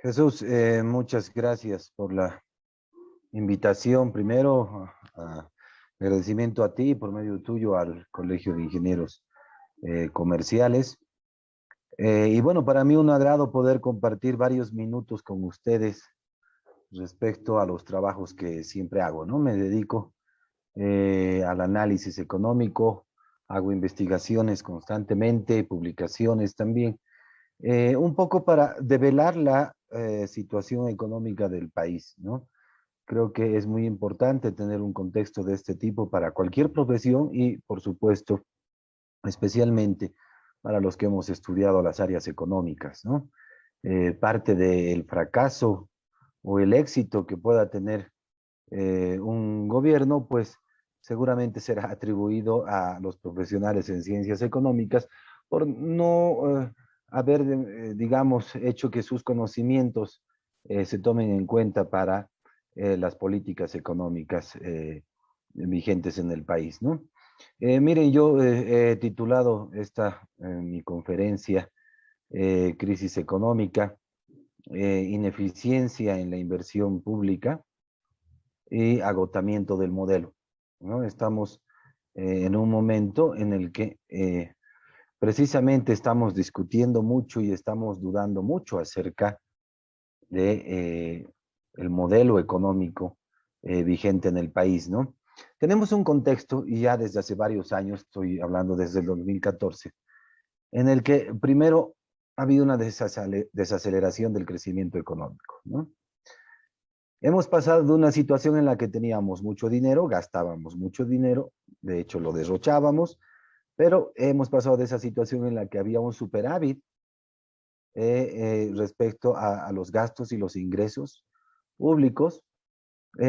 Jesús, muchas gracias por la invitación. Primero, agradecimiento a ti por medio tuyo al Colegio de Ingenieros Comerciales. Y bueno, para mí un agrado poder compartir varios minutos con ustedes respecto a los trabajos que siempre hago, ¿no? Me dedico al análisis económico, hago investigaciones constantemente, publicaciones también, un poco para develar la situación económica del país, ¿no? Creo que es muy importante tener un contexto de este tipo para cualquier profesión y, por supuesto, especialmente para los que hemos estudiado las áreas económicas, ¿no? Parte del fracaso o el éxito que pueda tener un gobierno, pues seguramente será atribuido a los profesionales en ciencias económicas por no haber, digamos, hecho que sus conocimientos se tomen en cuenta para las políticas económicas vigentes en el país, ¿no? Miren, yo he titulado mi conferencia Crisis económica, ineficiencia en la inversión pública y agotamiento del modelo, ¿no? Estamos en un momento en el que precisamente estamos discutiendo mucho y estamos dudando mucho acerca de el modelo económico vigente en el país, ¿no? Tenemos un contexto, y ya desde hace varios años, estoy hablando desde el 2014, en el que primero ha habido una desaceleración del crecimiento económico, ¿no? Hemos pasado de una situación en la que teníamos mucho dinero, gastábamos mucho dinero, de hecho lo derrochábamos, pero hemos pasado de esa situación en la que había un superávit respecto a los gastos y los ingresos públicos,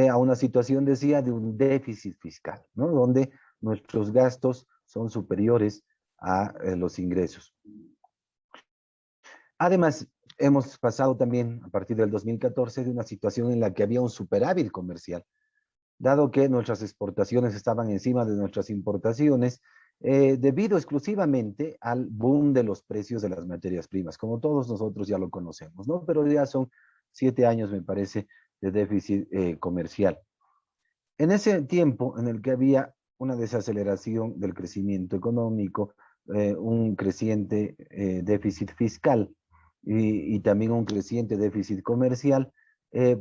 a una situación, decía, de un déficit fiscal, ¿no? Donde nuestros gastos son superiores a los ingresos. Además, hemos pasado también, a partir del 2014, de una situación en la que había un superávit comercial, dado que nuestras exportaciones estaban encima de nuestras importaciones, debido exclusivamente al boom de los precios de las materias primas, como todos nosotros ya lo conocemos, ¿no? Pero ya son 7 años, me parece, de déficit comercial. En ese tiempo en el que había una desaceleración del crecimiento económico, un creciente déficit fiscal y también un creciente déficit comercial,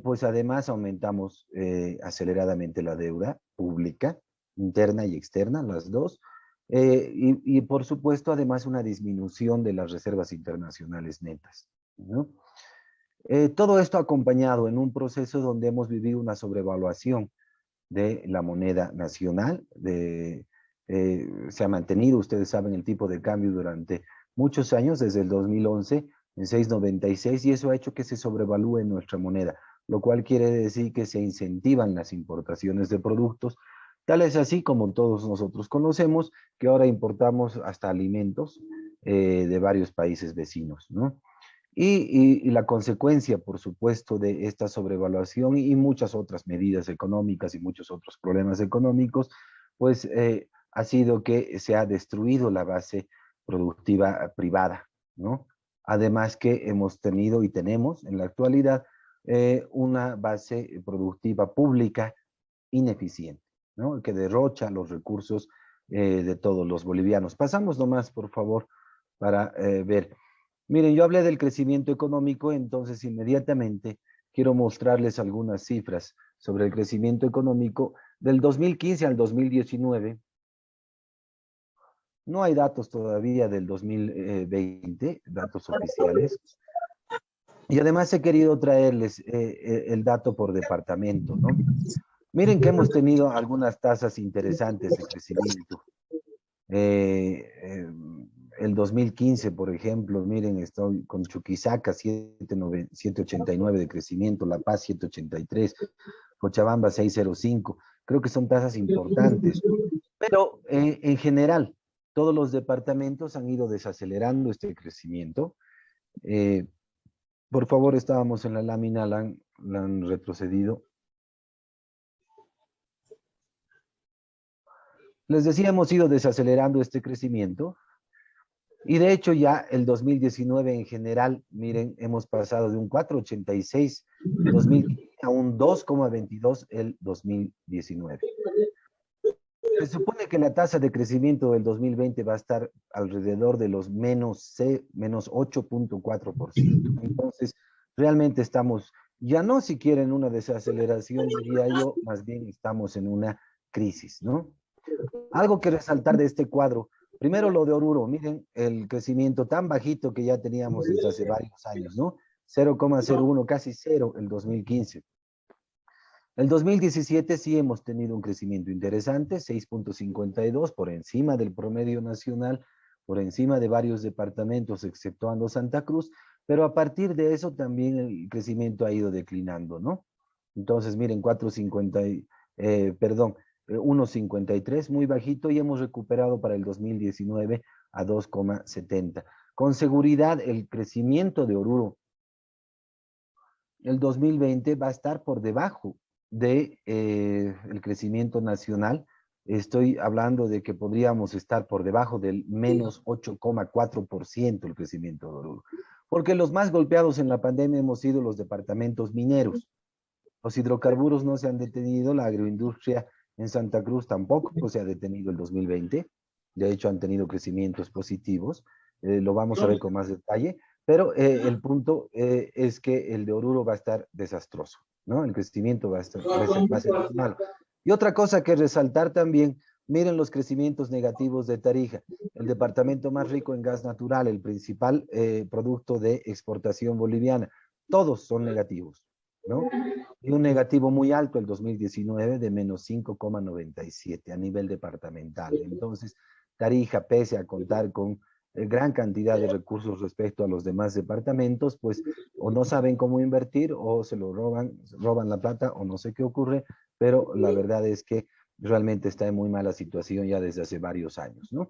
pues además aumentamos aceleradamente la deuda pública, interna y externa, las dos, y por supuesto además una disminución de las reservas internacionales netas, ¿no? Todo esto acompañado en un proceso donde hemos vivido una sobrevaluación de la moneda nacional. Se ha mantenido, ustedes saben, el tipo de cambio durante muchos años, desde el 2011 en 6,96, y eso ha hecho que se sobrevalúe nuestra moneda, lo cual quiere decir que se incentivan las importaciones de productos. Tal es así, como todos nosotros conocemos, que ahora importamos hasta alimentos de varios países vecinos, ¿no? Y la consecuencia, por supuesto, de esta sobrevaluación y muchas otras medidas económicas y muchos otros problemas económicos, pues ha sido que se ha destruido la base productiva privada, ¿no? Además que hemos tenido y tenemos en la actualidad una base productiva pública ineficiente, ¿no? Que derrocha los recursos de todos los bolivianos. Pasamos nomás, por favor, para ver. Miren, yo hablé del crecimiento económico, entonces inmediatamente quiero mostrarles algunas cifras sobre el crecimiento económico del 2015 al 2019. No hay datos todavía del 2020, datos oficiales. Y además he querido traerles el dato por departamento, ¿no? Miren que hemos tenido algunas tasas interesantes de crecimiento. Eh, eh, el 2015, por ejemplo, miren, estoy con Chuquisaca 789 de crecimiento, La Paz 783, Cochabamba 605. Creo que son tasas importantes, pero en general, todos los departamentos han ido desacelerando este crecimiento. Eh, por favor, estábamos en la lámina, la han retrocedido. Les decía, hemos ido desacelerando este crecimiento. Y de hecho ya el 2019 en general, miren, hemos pasado de un 4,86 el 2015 a un 2,22 el 2019. Se supone que la tasa de crecimiento del 2020 va a estar alrededor de los menos 8,4%. Entonces, realmente estamos, ya no siquiera en una desaceleración, diría yo, más bien estamos en una crisis, ¿no? Algo que resaltar de este cuadro, primero lo de Oruro, miren el crecimiento tan bajito que ya teníamos desde hace varios años, ¿no? 0,01, casi cero el 2015. El 2017 sí hemos tenido un crecimiento interesante, 6,52 por encima del promedio nacional, por encima de varios departamentos, exceptuando Santa Cruz, pero a partir de eso también el crecimiento ha ido declinando, ¿no? Entonces, miren, 1,53, muy bajito, y hemos recuperado para el 2019 a 2,70. Con seguridad, el crecimiento de Oruro el 2020 va a estar por debajo de el crecimiento nacional. Estoy hablando de que podríamos estar por debajo del menos 8,4% el crecimiento de Oruro. Porque los más golpeados en la pandemia hemos sido los departamentos mineros. Los hidrocarburos no se han detenido, la agroindustria en Santa Cruz tampoco se ha detenido el 2020. De hecho, han tenido crecimientos positivos. Lo vamos a ver con más detalle. Pero el punto es que el de Oruro va a estar desastroso, ¿no? El crecimiento va a ser muy malo. Y otra cosa que resaltar también, miren los crecimientos negativos de Tarija, el departamento más rico en gas natural, el principal producto de exportación boliviana. Todos son negativos, ¿no? Y un negativo muy alto el 2019 de menos 5,97 a nivel departamental. Entonces, Tarija, pese a contar con gran cantidad de recursos respecto a los demás departamentos, pues o no saben cómo invertir o se lo roban la plata o no sé qué ocurre, pero la verdad es que realmente está en muy mala situación ya desde hace varios años, ¿no?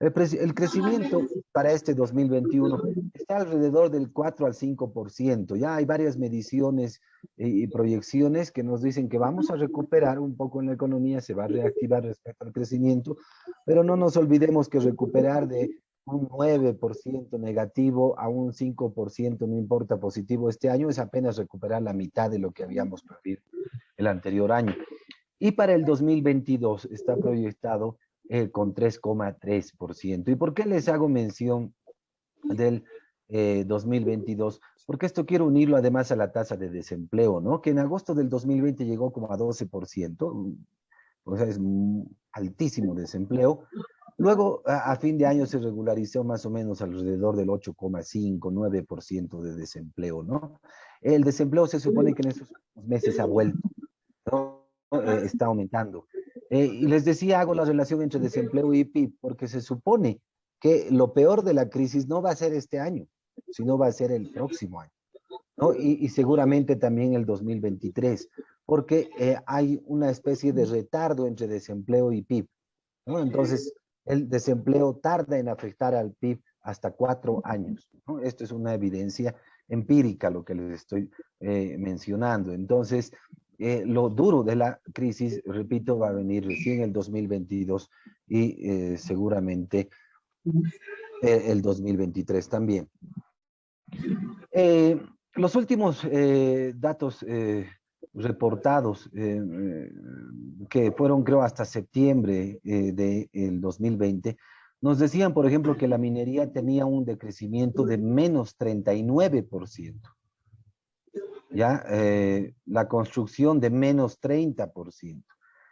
El crecimiento para este 2021 está alrededor del 4 al 5%. Ya hay varias mediciones y proyecciones que nos dicen que vamos a recuperar un poco en la economía, se va a reactivar respecto al crecimiento, pero no nos olvidemos que recuperar de un 9% negativo a un 5%, no importa positivo este año, es apenas recuperar la mitad de lo que habíamos perdido el anterior año. Y para el 2022 está proyectado con 3,3%. ¿Y por qué les hago mención del 2022? Porque esto quiero unirlo además a la tasa de desempleo, ¿no? Que en agosto del 2020 llegó como a 12%, o sea, es altísimo desempleo. Luego, a fin de año se regularizó más o menos alrededor del 8,5, 9% de desempleo, ¿no? El desempleo se supone que en estos meses ha vuelto, ¿no? Está aumentando. Y les decía, hago la relación entre desempleo y PIB, porque se supone que lo peor de la crisis no va a ser este año, sino va a ser el próximo año, ¿no? Y seguramente también el 2023, porque hay una especie de retardo entre desempleo y PIB, ¿no? Entonces, el desempleo tarda en afectar al PIB hasta 4 años, ¿no? Esto es una evidencia empírica lo que les estoy mencionando. Entonces, lo duro de la crisis, repito, va a venir recién el 2022 y seguramente el 2023 también. Eh, los últimos datos reportados, que fueron creo hasta septiembre del 2020, nos decían, por ejemplo, que la minería tenía un decrecimiento de menos 39%, ¿ya? La construcción de menos 30%.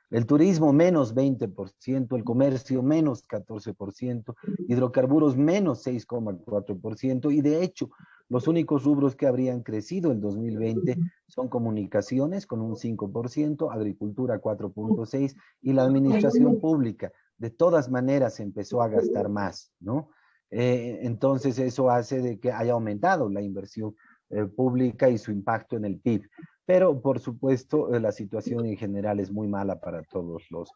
El turismo menos 20%, el comercio menos 14%, hidrocarburos menos 6,4%, y de hecho los únicos rubros que habrían crecido en 2020 son comunicaciones con un 5%, agricultura 4,6% y la administración pública. De todas maneras empezó a gastar más, ¿no? Entonces eso hace de que haya aumentado la inversión pública y su impacto en el PIB. Pero, por supuesto, la situación en general es muy mala para todos los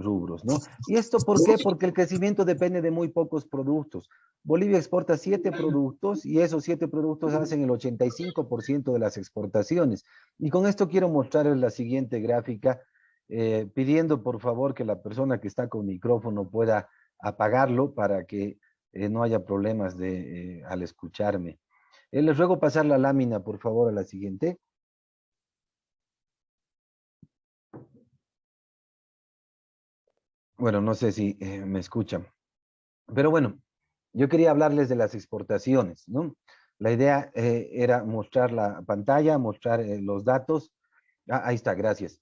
rubros, ¿no? ¿Y esto por qué? Porque el crecimiento depende de muy pocos productos. Bolivia exporta 7 productos y esos 7 productos hacen el 85% de las exportaciones. Y con esto quiero mostrarles la siguiente gráfica, pidiendo por favor que la persona que está con micrófono pueda apagarlo para que no haya problemas al escucharme. Les ruego pasar la lámina, por favor, a la siguiente. Bueno, no sé si me escuchan. Pero bueno, yo quería hablarles de las exportaciones, ¿no? La idea era mostrar la pantalla, mostrar los datos. Ah, ahí está, gracias.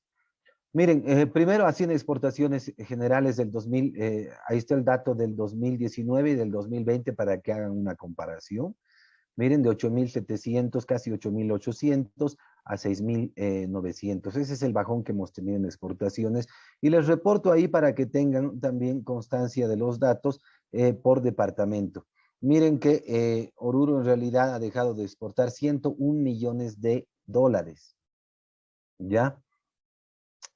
Miren, primero así en exportaciones generales del 2000, ahí está el dato del 2019 y del 2020 para que hagan una comparación. Miren, de 8.700, casi 8.800 a 6.900. Ese es el bajón que hemos tenido en exportaciones. Y les reporto ahí para que tengan también constancia de los datos por departamento. Miren que Oruro en realidad ha dejado de exportar 101 millones de dólares. ¿Ya?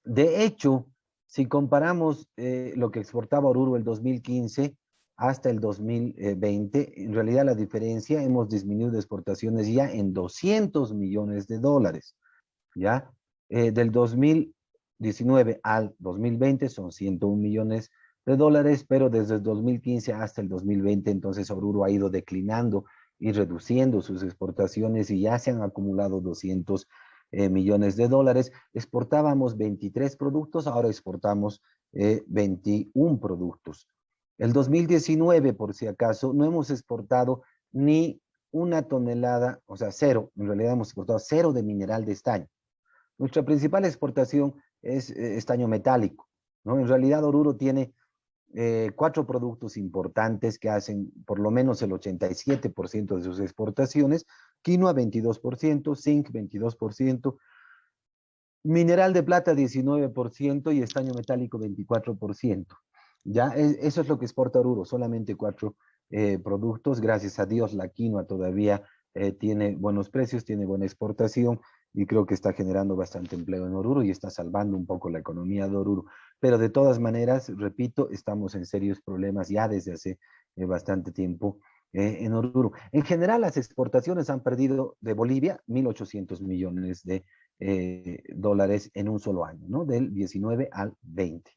De hecho, si comparamos lo que exportaba Oruro el 2015 hasta el 2020, en realidad la diferencia, hemos disminuido exportaciones ya en 200 millones de dólares, ¿ya? Del 2019 al 2020 son 101 millones de dólares, pero desde el 2015 hasta el 2020, entonces Oruro ha ido declinando y reduciendo sus exportaciones y ya se han acumulado 200 millones de dólares. Exportábamos 23 productos, ahora exportamos 21 productos. El 2019, por si acaso, no hemos exportado ni una tonelada, o sea, cero, en realidad hemos exportado cero de mineral de estaño. Nuestra principal exportación es estaño metálico, ¿no? En realidad Oruro tiene 4 productos importantes que hacen por lo menos el 87% de sus exportaciones: quinoa 22%, zinc 22%, mineral de plata 19% y estaño metálico 24%. Ya, eso es lo que exporta Oruro, solamente 4 productos. Gracias a Dios la quinoa todavía tiene buenos precios, tiene buena exportación y creo que está generando bastante empleo en Oruro y está salvando un poco la economía de Oruro. Pero de todas maneras, repito, estamos en serios problemas ya desde hace bastante tiempo en Oruro. En general, las exportaciones han perdido de Bolivia 1.800 millones de dólares en un solo año, ¿no? Del 19 al 20.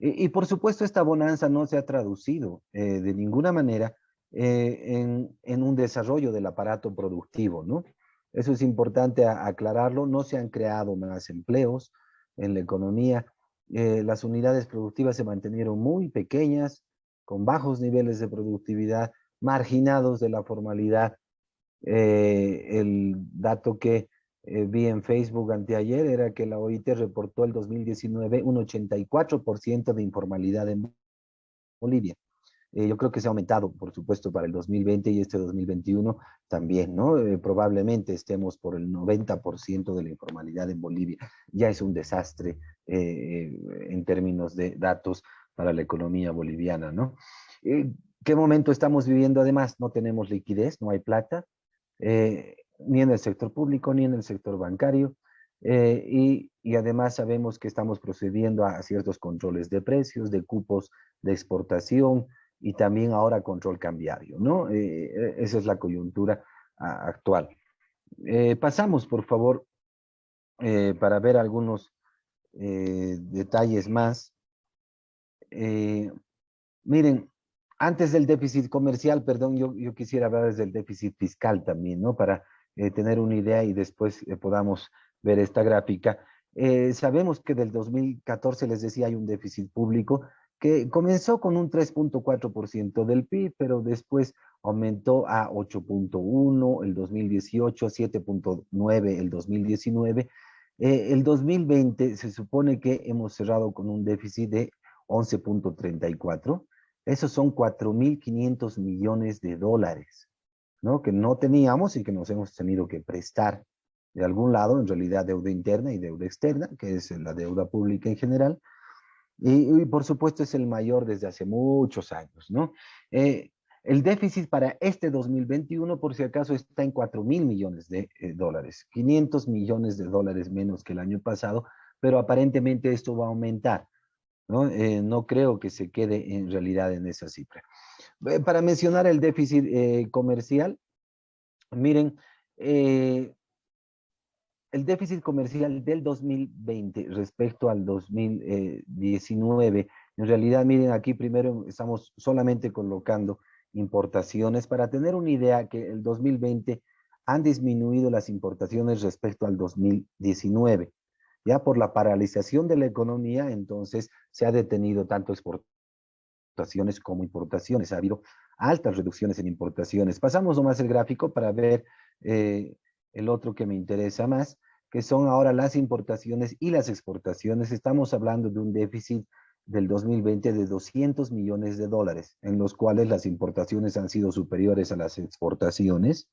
Y por supuesto, esta bonanza no se ha traducido de ninguna manera en un desarrollo del aparato productivo, ¿no? Eso es importante aclararlo. No se han creado más empleos en la economía. Las unidades productivas se mantenieron muy pequeñas, con bajos niveles de productividad, marginados de la formalidad. El dato que vi en Facebook anteayer era que la OIT reportó el 2019 un 84% de informalidad en Bolivia. Yo creo que se ha aumentado, por supuesto, para el 2020 y este 2021 también, ¿no? Probablemente estemos por el 90% de la informalidad en Bolivia. Ya es un desastre en términos de datos para la economía boliviana, ¿no? ¿Qué momento estamos viviendo? Además, no tenemos liquidez, no hay plata, ni en el sector público, ni en el sector bancario. Y además sabemos que estamos procediendo a ciertos controles de precios, de cupos de exportación y también ahora control cambiario, ¿no? Esa es la coyuntura actual. Pasamos, por favor, para ver algunos detalles más. Eh, Miren, antes del déficit comercial, perdón, yo quisiera hablar del déficit fiscal también, ¿no? Para tener una idea y después podamos ver esta gráfica. Sabemos que del 2014, les decía, hay un déficit público que comenzó con un 3.4% del PIB, pero después aumentó a 8.1 el 2018, 7.9 el 2019. El 2020 se supone que hemos cerrado con un déficit de 11.34. Esos son 4.500 millones de dólares, ¿no? Que no teníamos y que nos hemos tenido que prestar de algún lado, en realidad deuda interna y deuda externa, que es la deuda pública en general, y por supuesto es el mayor desde hace muchos años, ¿no? El déficit para este 2021, por si acaso, está en 4.000 millones de dólares, 500 millones de dólares menos que el año pasado, pero aparentemente esto va a aumentar, ¿no? No creo que se quede en realidad en esa cifra. Para mencionar el déficit comercial, miren, el déficit comercial del 2020 respecto al 2019, en realidad, miren, aquí primero estamos solamente colocando importaciones. Para tener una idea, que el 2020 han disminuido las importaciones respecto al 2019. Ya por la paralización de la economía, entonces se ha detenido tanto exportaciones como importaciones. Ha habido altas reducciones en importaciones. Pasamos nomás el gráfico para ver eh, el otro que me interesa más, que son ahora las importaciones y las exportaciones. Estamos hablando de un déficit del 2020 de 200 millones de dólares, en los cuales las importaciones han sido superiores a las exportaciones.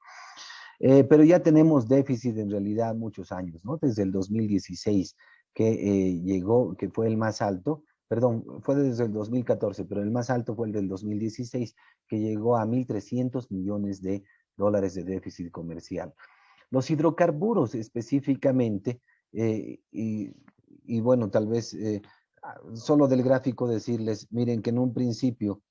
Pero ya tenemos déficit en realidad muchos años, ¿no? Desde el 2016, que llegó, que fue el más alto, perdón, fue desde el 2014, pero el más alto fue el del 2016, que llegó a 1.300 millones de dólares de déficit comercial. Los hidrocarburos específicamente, eh, y, y, bueno, tal vez solo del gráfico decirles, miren que en un principio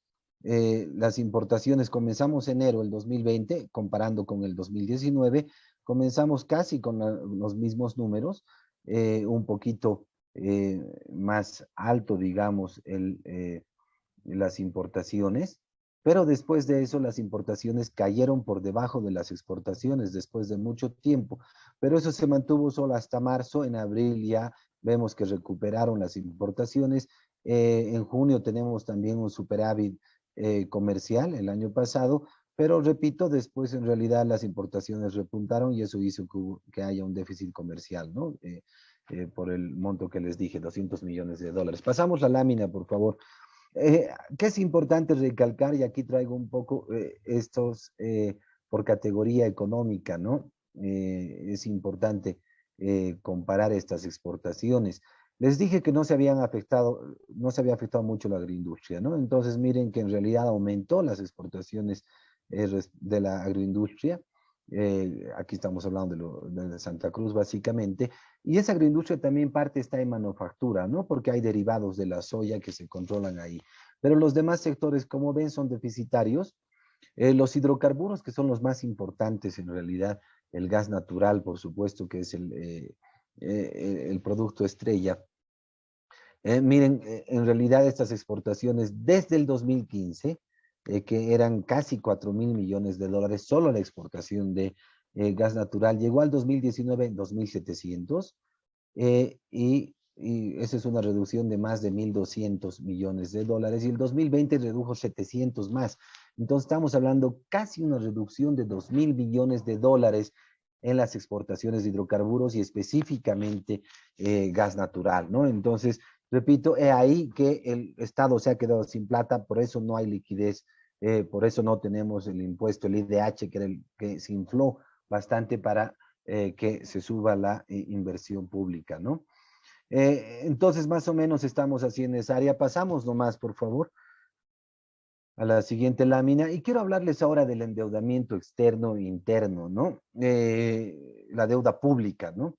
las importaciones comenzamos enero del 2020, comparando con el 2019, comenzamos casi con los mismos números, un poquito más alto, digamos, las importaciones, pero después de eso las importaciones cayeron por debajo de las exportaciones después de mucho tiempo, pero eso se mantuvo solo hasta marzo. En abril ya vemos que recuperaron las importaciones. En junio tenemos también un superávit comercial el año pasado, pero repito, después en realidad las importaciones repuntaron y eso hizo que haya un déficit comercial, ¿no? Por el monto que les dije, 200 millones de dólares. Pasamos la lámina, por favor. Eh, ¿Qué es importante recalcar? Y aquí traigo un poco estos por categoría económica, ¿no? Es importante comparar estas exportaciones. Les dije que no se habían afectado, no se había afectado mucho la agroindustria, ¿no? Entonces miren que en realidad aumentó las exportaciones de la agroindustria. Aquí estamos hablando de Santa Cruz básicamente, y esa agroindustria también parte está en manufactura, ¿no? Porque hay derivados de la soya que se controlan ahí. Pero los demás sectores, como ven, son deficitarios. Los hidrocarburos, que son los más importantes en realidad, el gas natural, por supuesto, que es el producto estrella. Miren, en realidad estas exportaciones desde el 2015, que eran casi 4.000 millones de dólares, solo la exportación de gas natural, llegó al 2019 en 2.700, y esa es una reducción de más de 1.200 millones de dólares, y el 2020 redujo 700 más. Entonces estamos hablando casi una reducción de 2.000 millones de dólares en las exportaciones de hidrocarburos y específicamente gas natural, ¿no? Entonces, repito, es ahí que el Estado se ha quedado sin plata, por eso no hay liquidez, por eso no tenemos el impuesto, el IDH, que era el que se infló bastante para que se suba la inversión pública, ¿no? Entonces, más o menos estamos así en esa área. Pasamos nomás, por favor, a la siguiente lámina. Y quiero hablarles ahora del endeudamiento externo e interno, ¿no? La deuda pública, ¿no?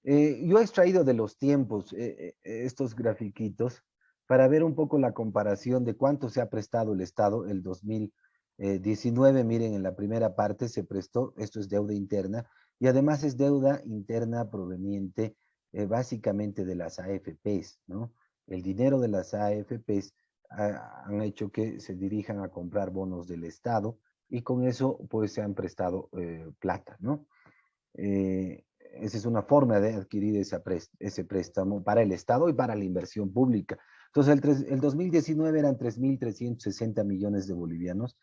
Yo he extraído de los tiempos estos grafiquitos para ver un poco la comparación de cuánto se ha prestado el Estado el 2019. Miren, en la primera parte se prestó, esto es deuda interna, y además es deuda interna proveniente básicamente de las AFPs, ¿no? El dinero de las AFPs han hecho que se dirijan a comprar bonos del Estado y con eso pues se han prestado plata, ¿no? Esa es una forma de adquirir ese préstamo para el Estado y para la inversión pública. Entonces, el 2019 eran 3.360 millones de bolivianos.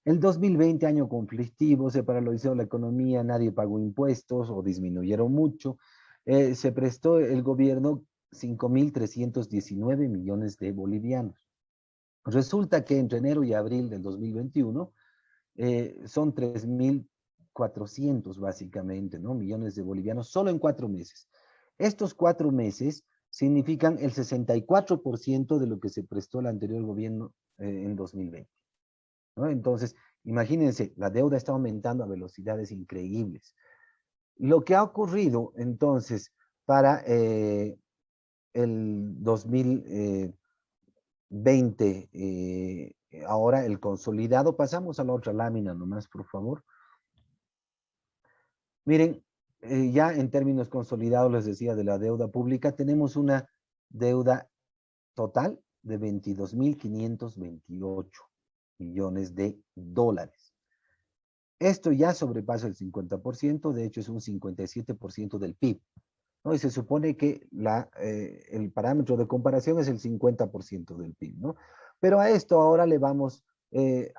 El 2020, año conflictivo, se paralizó la economía, nadie pagó impuestos o disminuyeron mucho. Se prestó el gobierno 5.319 millones de bolivianos. Resulta que entre enero y abril del 2021 son 3.400 básicamente, ¿no? Millones de bolivianos solo en 4 meses. Estos 4 meses significan el 64% de lo que se prestó el anterior gobierno en 2020, ¿no? Entonces, imagínense, la deuda está aumentando a velocidades increíbles. Lo que ha ocurrido entonces para el 2020, ahora el consolidado, pasamos a la otra lámina nomás, por favor. Miren, ya en términos consolidados, les decía, de la deuda pública, tenemos una deuda total de 22.528. millones de dólares. Esto ya sobrepasa el 50%, de hecho es un 57% del PIB, ¿no? Y se supone que el parámetro de comparación es el 50% del PIB, ¿no? Pero a esto ahora le vamos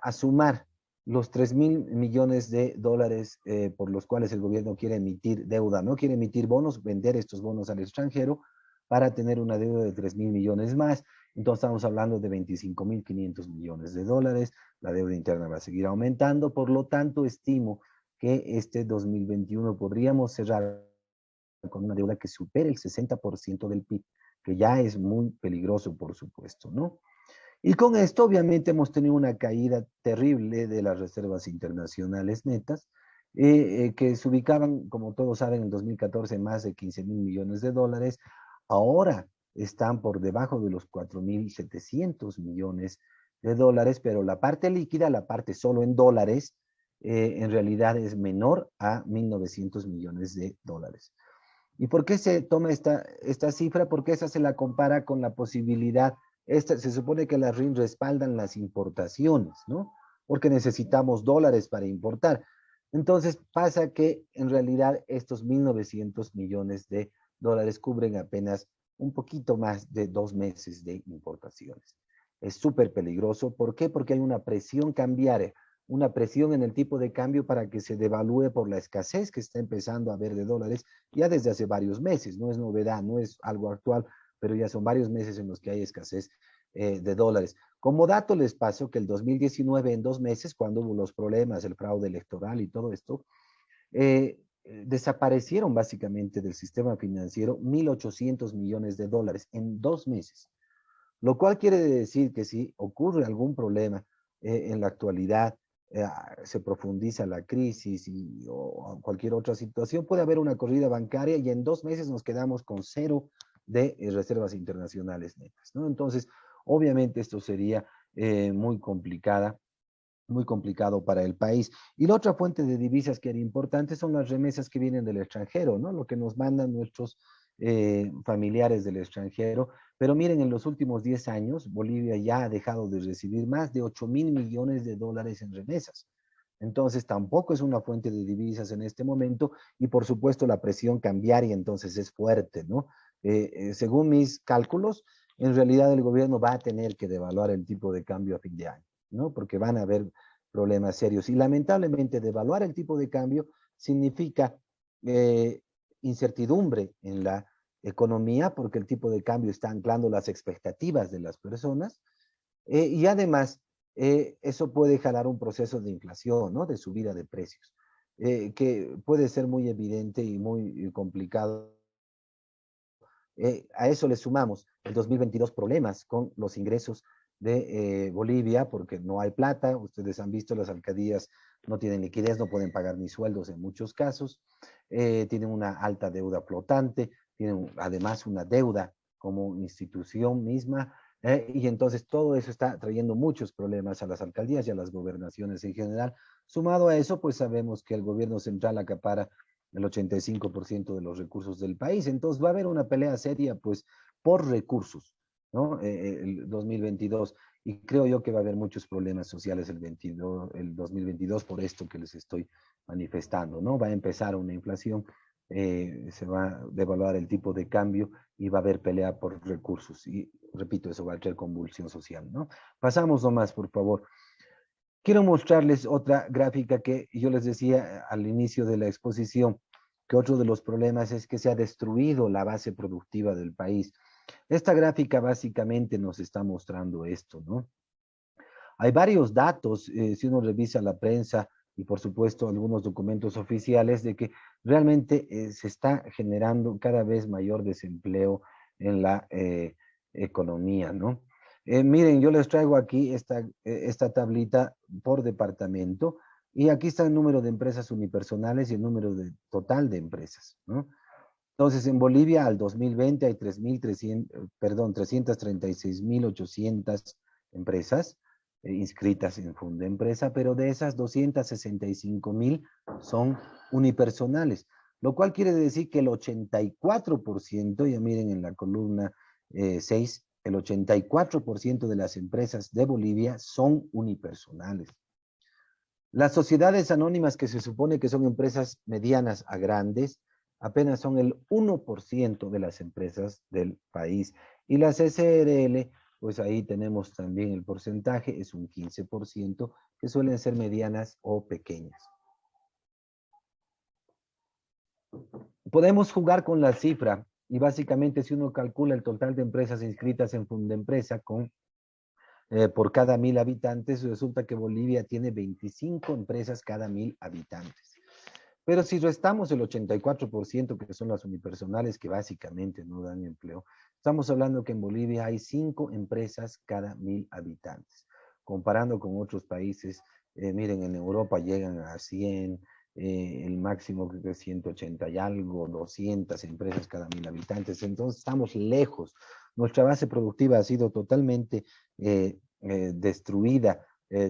a sumar los 3.000 millones de dólares por los cuales el gobierno quiere emitir deuda, ¿no? Quiere emitir bonos, vender estos bonos al extranjero para tener una deuda de 3.000 millones más. Entonces estamos hablando de 25.500 millones de dólares. La deuda interna va a seguir aumentando. Por lo tanto, estimo que este 2021 podríamos cerrar con una deuda que supere el 60% del PIB, que ya es muy peligroso, por supuesto, ¿no? Y con esto, obviamente, hemos tenido una caída terrible de las reservas internacionales netas, que se ubicaban, como todos saben, en 2014 en más de 15.000 millones de dólares. Ahora están por debajo de los 4.700 millones de dólares, pero la parte líquida, la parte solo en dólares, en realidad es menor a 1.900 millones de dólares. ¿Y por qué se toma esta cifra? Porque esa se la compara con la posibilidad, se supone que las RIN respaldan las importaciones, ¿no? Porque necesitamos dólares para importar. Entonces pasa que en realidad estos 1.900 millones de dólares cubren apenas un poquito más de 2 meses de importaciones. Es súper peligroso. ¿Por qué? Porque hay una presión cambiaria, una presión en el tipo de cambio para que se devalúe por la escasez que está empezando a haber de dólares ya desde hace varios meses. No es novedad, no es algo actual, pero ya son varios meses en los que hay escasez de dólares. Como dato les paso que el 2019, en 2 meses, cuando hubo los problemas, el fraude electoral y todo esto, desaparecieron básicamente del sistema financiero 1.800 millones de dólares en 2 meses. Lo cual quiere decir que si ocurre algún problema en la actualidad, se profundiza la crisis o cualquier otra situación, puede haber una corrida bancaria y en 2 meses nos quedamos con cero de reservas internacionales netas, ¿no? Entonces, obviamente esto sería muy complicado para el país. Y la otra fuente de divisas que era importante son las remesas que vienen del extranjero, ¿no? Lo que nos mandan nuestros familiares del extranjero. Pero miren, en los últimos 10 años, Bolivia ya ha dejado de recibir más de 8.000 millones de dólares en remesas. Entonces, tampoco es una fuente de divisas en este momento y, por supuesto, la presión cambiaria entonces es fuerte, ¿no? Según mis cálculos, en realidad el gobierno va a tener que devaluar el tipo de cambio a fin de año, ¿no? Porque van a haber problemas serios. Y lamentablemente, devaluar el tipo de cambio significa incertidumbre en la economía, porque el tipo de cambio está anclando las expectativas de las personas, y además eso puede jalar un proceso de inflación, ¿no? De subida de precios, que puede ser muy evidente y muy complicado. A eso le sumamos el 2022 problemas con los ingresos de Bolivia, porque no hay plata. Ustedes han visto, las alcaldías no tienen liquidez, no pueden pagar ni sueldos en muchos casos, tienen una alta deuda flotante, tienen además una deuda como institución misma, y entonces todo eso está trayendo muchos problemas a las alcaldías y a las gobernaciones en general. Sumado a eso, pues sabemos que el gobierno central acapara el 85% de los recursos del país. Entonces va a haber una pelea seria, pues, por recursos, ¿no? El 2022. Y creo yo que va a haber muchos problemas sociales el 2022 por esto que les estoy manifestando, ¿no? Va a empezar una inflación, se va a devaluar el tipo de cambio y va a haber pelea por recursos. Y repito, eso va a traer convulsión social, ¿no? Pasamos nomás, por favor. Quiero mostrarles otra gráfica que yo les decía al inicio de la exposición, que otro de los problemas es que se ha destruido la base productiva del país. Esta gráfica básicamente nos está mostrando esto, ¿no? Hay varios datos, si uno revisa la prensa y por supuesto algunos documentos oficiales, de que realmente se está generando cada vez mayor desempleo en la economía, ¿no? Miren, yo les traigo aquí esta tablita por departamento y aquí está el número de empresas unipersonales y el número total de empresas, ¿no? Entonces, en Bolivia al 2020 hay 336.800 empresas inscritas en Fundempresa, pero de esas 265.000 son unipersonales, lo cual quiere decir que el 84%, ya miren en la columna 6, el 84% de las empresas de Bolivia son unipersonales. Las sociedades anónimas, que se supone que son empresas medianas a grandes, apenas son el 1% de las empresas del país. Y las SRL, pues ahí tenemos también el porcentaje, es un 15%, que suelen ser medianas o pequeñas. Podemos jugar con la cifra y básicamente si uno calcula el total de empresas inscritas en Fundempresa por cada 1000 habitantes, resulta que Bolivia tiene 25 empresas cada 1000 habitantes. Pero si restamos el 84%, que son las unipersonales, que básicamente no dan empleo, estamos hablando que en Bolivia hay 5 empresas cada 1000 habitantes. Comparando con otros países, miren, en Europa llegan a 100, el máximo creo que es 180 y algo, 200 empresas cada 1000 habitantes. Entonces estamos lejos. Nuestra base productiva ha sido totalmente destruida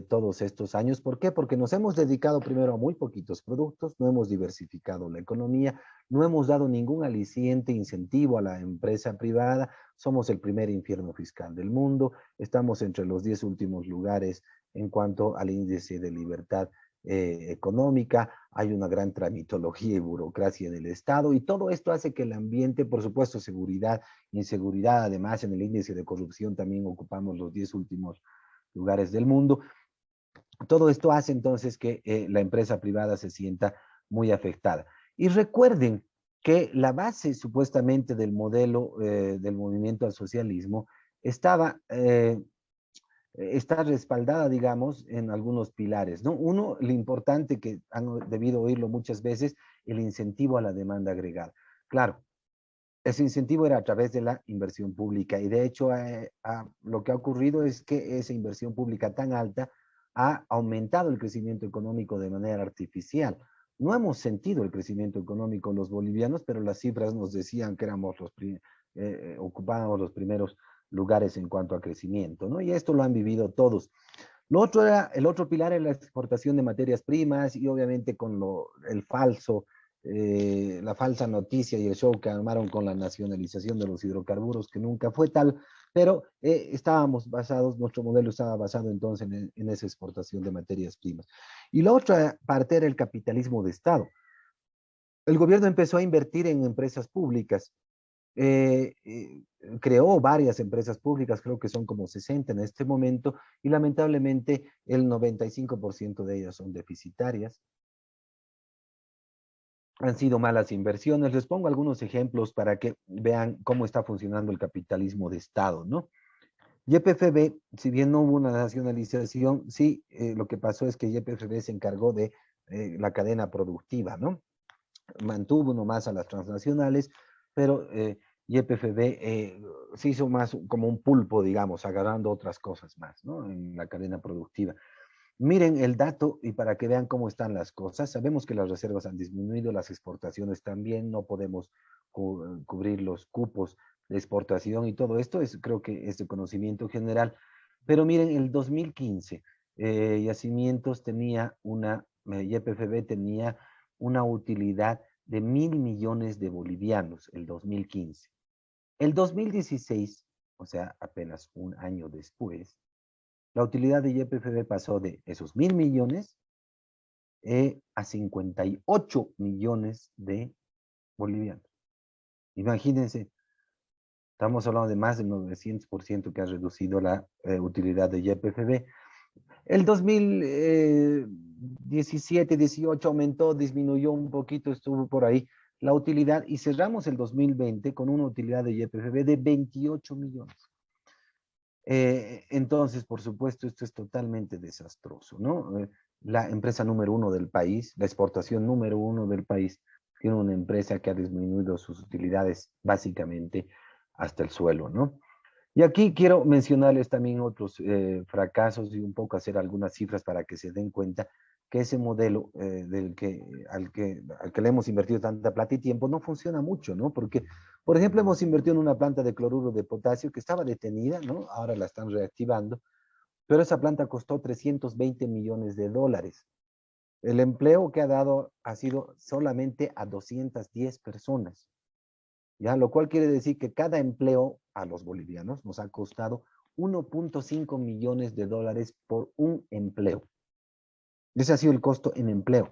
todos estos años. ¿Por qué? Porque nos hemos dedicado primero a muy poquitos productos, no hemos diversificado la economía, no hemos dado ningún aliciente, incentivo a la empresa privada, somos el primer infierno fiscal del mundo, estamos entre los 10 últimos lugares en cuanto al índice de libertad económica, hay una gran tramitología y burocracia en el Estado y todo esto hace que el ambiente, por supuesto, seguridad, inseguridad, además en el índice de corrupción también ocupamos los 10 últimos lugares del mundo. Todo esto hace entonces que la empresa privada se sienta muy afectada. Y recuerden que la base supuestamente del modelo del movimiento al socialismo está respaldada, digamos, en algunos pilares, ¿no? Uno, lo importante que han debido oírlo muchas veces, el incentivo a la demanda agregada. Claro, ese incentivo era a través de la inversión pública y de hecho lo que ha ocurrido es que esa inversión pública tan alta ha aumentado el crecimiento económico de manera artificial. No hemos sentido el crecimiento económico los bolivianos, pero las cifras nos decían que ocupábamos los primeros lugares en cuanto a crecimiento, ¿no? Y esto lo han vivido todos. El otro pilar es la exportación de materias primas y obviamente con la falsa noticia y el show que armaron con la nacionalización de los hidrocarburos, que nunca fue tal, pero nuestro modelo estaba basado entonces en esa exportación de materias primas. Y la otra parte era el capitalismo de Estado. El gobierno empezó a invertir en empresas públicas, eh, eh, creó varias empresas públicas, creo que son como 60 en este momento, y lamentablemente el 95% de ellas son deficitarias. Han sido malas inversiones. Les pongo algunos ejemplos para que vean cómo está funcionando el capitalismo de Estado, ¿no? YPFB, si bien no hubo una nacionalización, sí, lo que pasó es que YPFB se encargó de la cadena productiva, ¿no? Mantuvo nomás a las transnacionales, pero YPFB se hizo más como un pulpo, digamos, agarrando otras cosas más, ¿no? En la cadena productiva. Miren el dato y para que vean cómo están las cosas. Sabemos que las reservas han disminuido, las exportaciones también, no podemos cubrir los cupos de exportación y todo esto creo que es de conocimiento general. Pero miren, el 2015, Yacimientos YPFB tenía una utilidad de 1.000 millones de bolivianos, el 2015. El 2016, o sea, apenas un año después, la utilidad de YPFB pasó de esos 1.000 millones a 58 millones de bolivianos. Imagínense, estamos hablando de más del 900% que ha reducido la utilidad de YPFB. El 2017, 18 aumentó, disminuyó un poquito, estuvo por ahí la utilidad y cerramos el 2020 con una utilidad de YPFB de 28 millones. Entonces, por supuesto, esto es totalmente desastroso, ¿no? La empresa número uno del país, la exportación número uno del país, tiene una empresa que ha disminuido sus utilidades básicamente hasta el suelo, ¿no? Y aquí quiero mencionarles también otros fracasos y un poco hacer algunas cifras para que se den cuenta que ese modelo al que le hemos invertido tanta plata y tiempo no funciona mucho, ¿no? Porque, por ejemplo, hemos invertido en una planta de cloruro de potasio que estaba detenida, ¿no? Ahora la están reactivando, pero esa planta costó 320 millones de dólares. El empleo que ha dado ha sido solamente a 210 personas. ¿ya? Lo cual quiere decir que cada empleo a los bolivianos nos ha costado 1.5 millones de dólares por un empleo. Ese ha sido el costo en empleo.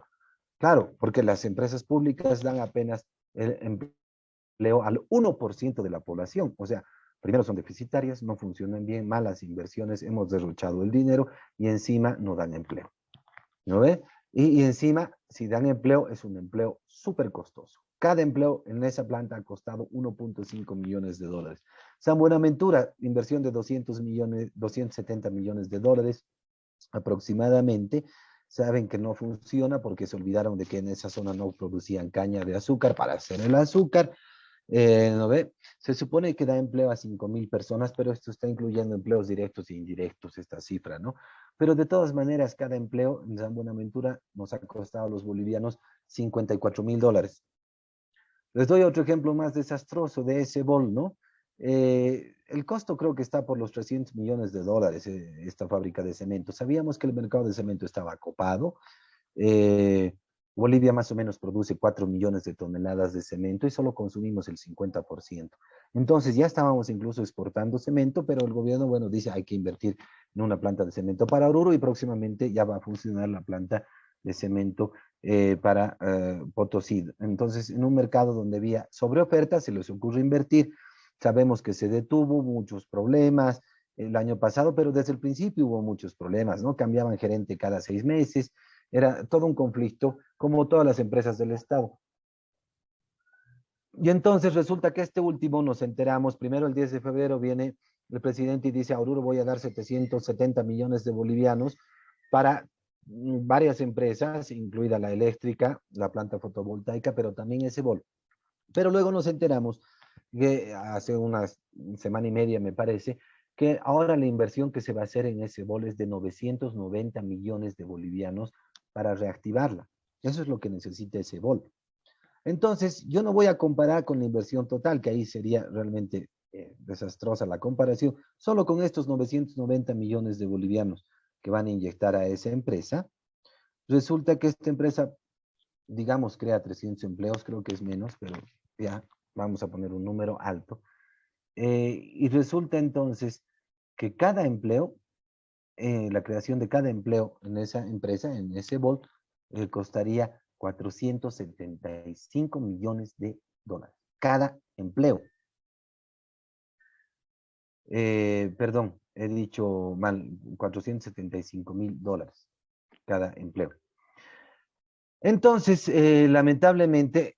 Claro, porque las empresas públicas dan apenas el empleo al 1% de la población. O sea, primero son deficitarias, no funcionan bien, malas inversiones, hemos derrochado el dinero y encima no dan empleo. ¿No ve? Y encima, si dan empleo, es un empleo súper costoso. Cada empleo en esa planta ha costado 1.5 millones de dólares. San Buenaventura, inversión de 200 millones, 270 millones de dólares aproximadamente. Saben que no funciona porque se olvidaron de que en esa zona no producían caña de azúcar para hacer el azúcar. ¿No ve? Se supone que da empleo a 5.000 personas, pero esto está incluyendo empleos directos e indirectos, esta cifra, ¿no? Pero de todas maneras, cada empleo en San Buenaventura nos ha costado a los bolivianos 54.000 dólares. Les doy otro ejemplo más desastroso de ese bol, ¿no? El costo creo que está por los 300 millones de dólares, esta fábrica de cemento. Sabíamos que el mercado de cemento estaba acopado. Eh, Bolivia más o menos produce 4 millones de toneladas de cemento y solo consumimos el 50%. Entonces ya estábamos incluso exportando cemento, pero el gobierno, bueno, dice hay que invertir en una planta de cemento para Oruro y próximamente ya va a funcionar la planta de cemento para Potosí. Entonces, en un mercado donde había sobreoferta, se les ocurre invertir. Sabemos que se detuvo, muchos problemas el año pasado, pero desde el principio hubo muchos problemas, ¿no? Cambiaban gerente cada 6 meses, era todo un conflicto, como todas las empresas del Estado. Y entonces resulta que este último nos enteramos, primero el 10 de febrero viene el presidente y dice a Oruro voy a dar 770 millones de bolivianos para varias empresas, incluida la eléctrica, la planta fotovoltaica, pero también ese bol. Pero luego nos enteramos que hace una semana y media, me parece, que ahora la inversión que se va a hacer en ese bol es de 990 millones de bolivianos para reactivarla. Eso es lo que necesita ese bol. Entonces, yo no voy a comparar con la inversión total, que ahí sería realmente desastrosa la comparación, solo con estos 990 millones de bolivianos que van a inyectar a esa empresa. Resulta que esta empresa, digamos, crea 300 empleos, creo que es menos, pero ya vamos a poner un número alto. Y resulta entonces que cada empleo, la creación de cada empleo en esa empresa, en ese bol, costaría 475 millones de dólares. Cada empleo. Perdón, he dicho mal, 475.000 dólares cada empleo. Entonces, lamentablemente,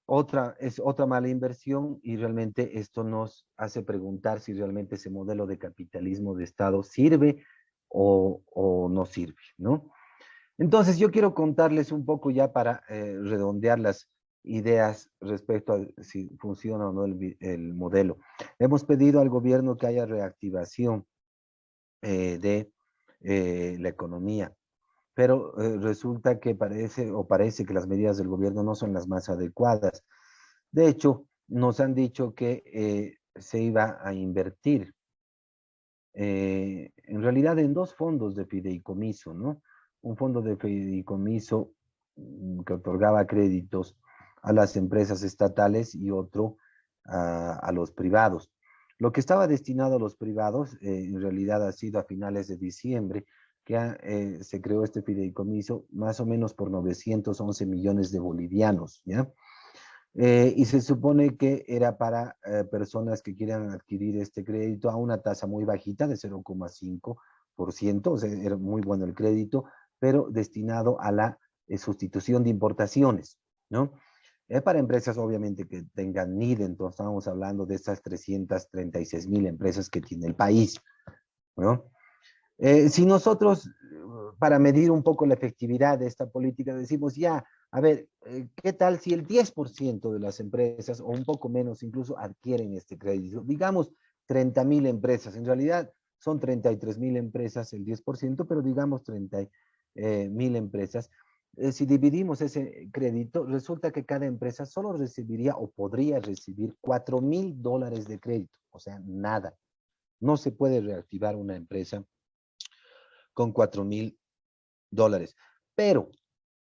es otra mala inversión y realmente esto nos hace preguntar si realmente ese modelo de capitalismo de Estado sirve o no sirve, ¿no? Entonces, yo quiero contarles un poco ya para redondear las ideas respecto a si funciona o no el modelo. Hemos pedido al gobierno que haya reactivación de la economía, pero resulta que parece que las medidas del gobierno no son las más adecuadas. De hecho, nos han dicho que se iba a invertir en realidad en dos fondos de fideicomiso, ¿no? Un fondo de fideicomiso que otorgaba créditos a las empresas estatales y otro a los privados. Lo que estaba destinado a los privados, en realidad ha sido a finales de diciembre, que se creó este fideicomiso más o menos por 911 millones de bolivianos, ¿ya? Y se supone que era para personas que quieran adquirir este crédito a una tasa muy bajita de 0,5%, o sea, era muy bueno el crédito, pero destinado a la sustitución de importaciones, ¿no? Para empresas obviamente que tengan NID, entonces estamos hablando de estas 336.000 empresas que tiene el país, ¿no? Si nosotros, para medir un poco la efectividad de esta política, decimos ya, a ver, ¿qué tal si el 10% de las empresas, o un poco menos incluso, adquieren este crédito? Digamos 30.000 empresas, en realidad son 33.000 empresas el 10%, pero digamos 30.000 empresas. Si dividimos ese crédito, resulta que cada empresa solo recibiría o podría recibir 4.000 dólares de crédito, o sea, nada. No se puede reactivar una empresa con 4.000 dólares. Pero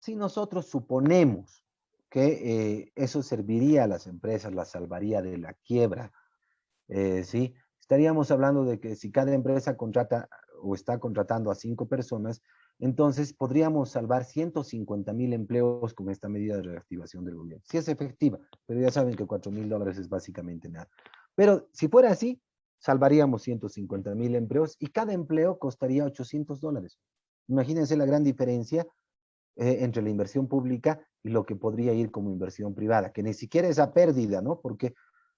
si nosotros suponemos que eso serviría a las empresas, las salvaría de la quiebra. ¿Sí? Estaríamos hablando de que si cada empresa contrata o está contratando a 5 personas, entonces podríamos salvar 150.000 empleos con esta medida de reactivación del gobierno. Si es efectiva, pero ya saben que $4.000 es básicamente nada. Pero si fuera así, salvaríamos 150.000 empleos y cada empleo costaría $800. Imagínense la gran diferencia entre la inversión pública y lo que podría ir como inversión privada, que ni siquiera es a pérdida, ¿no? Porque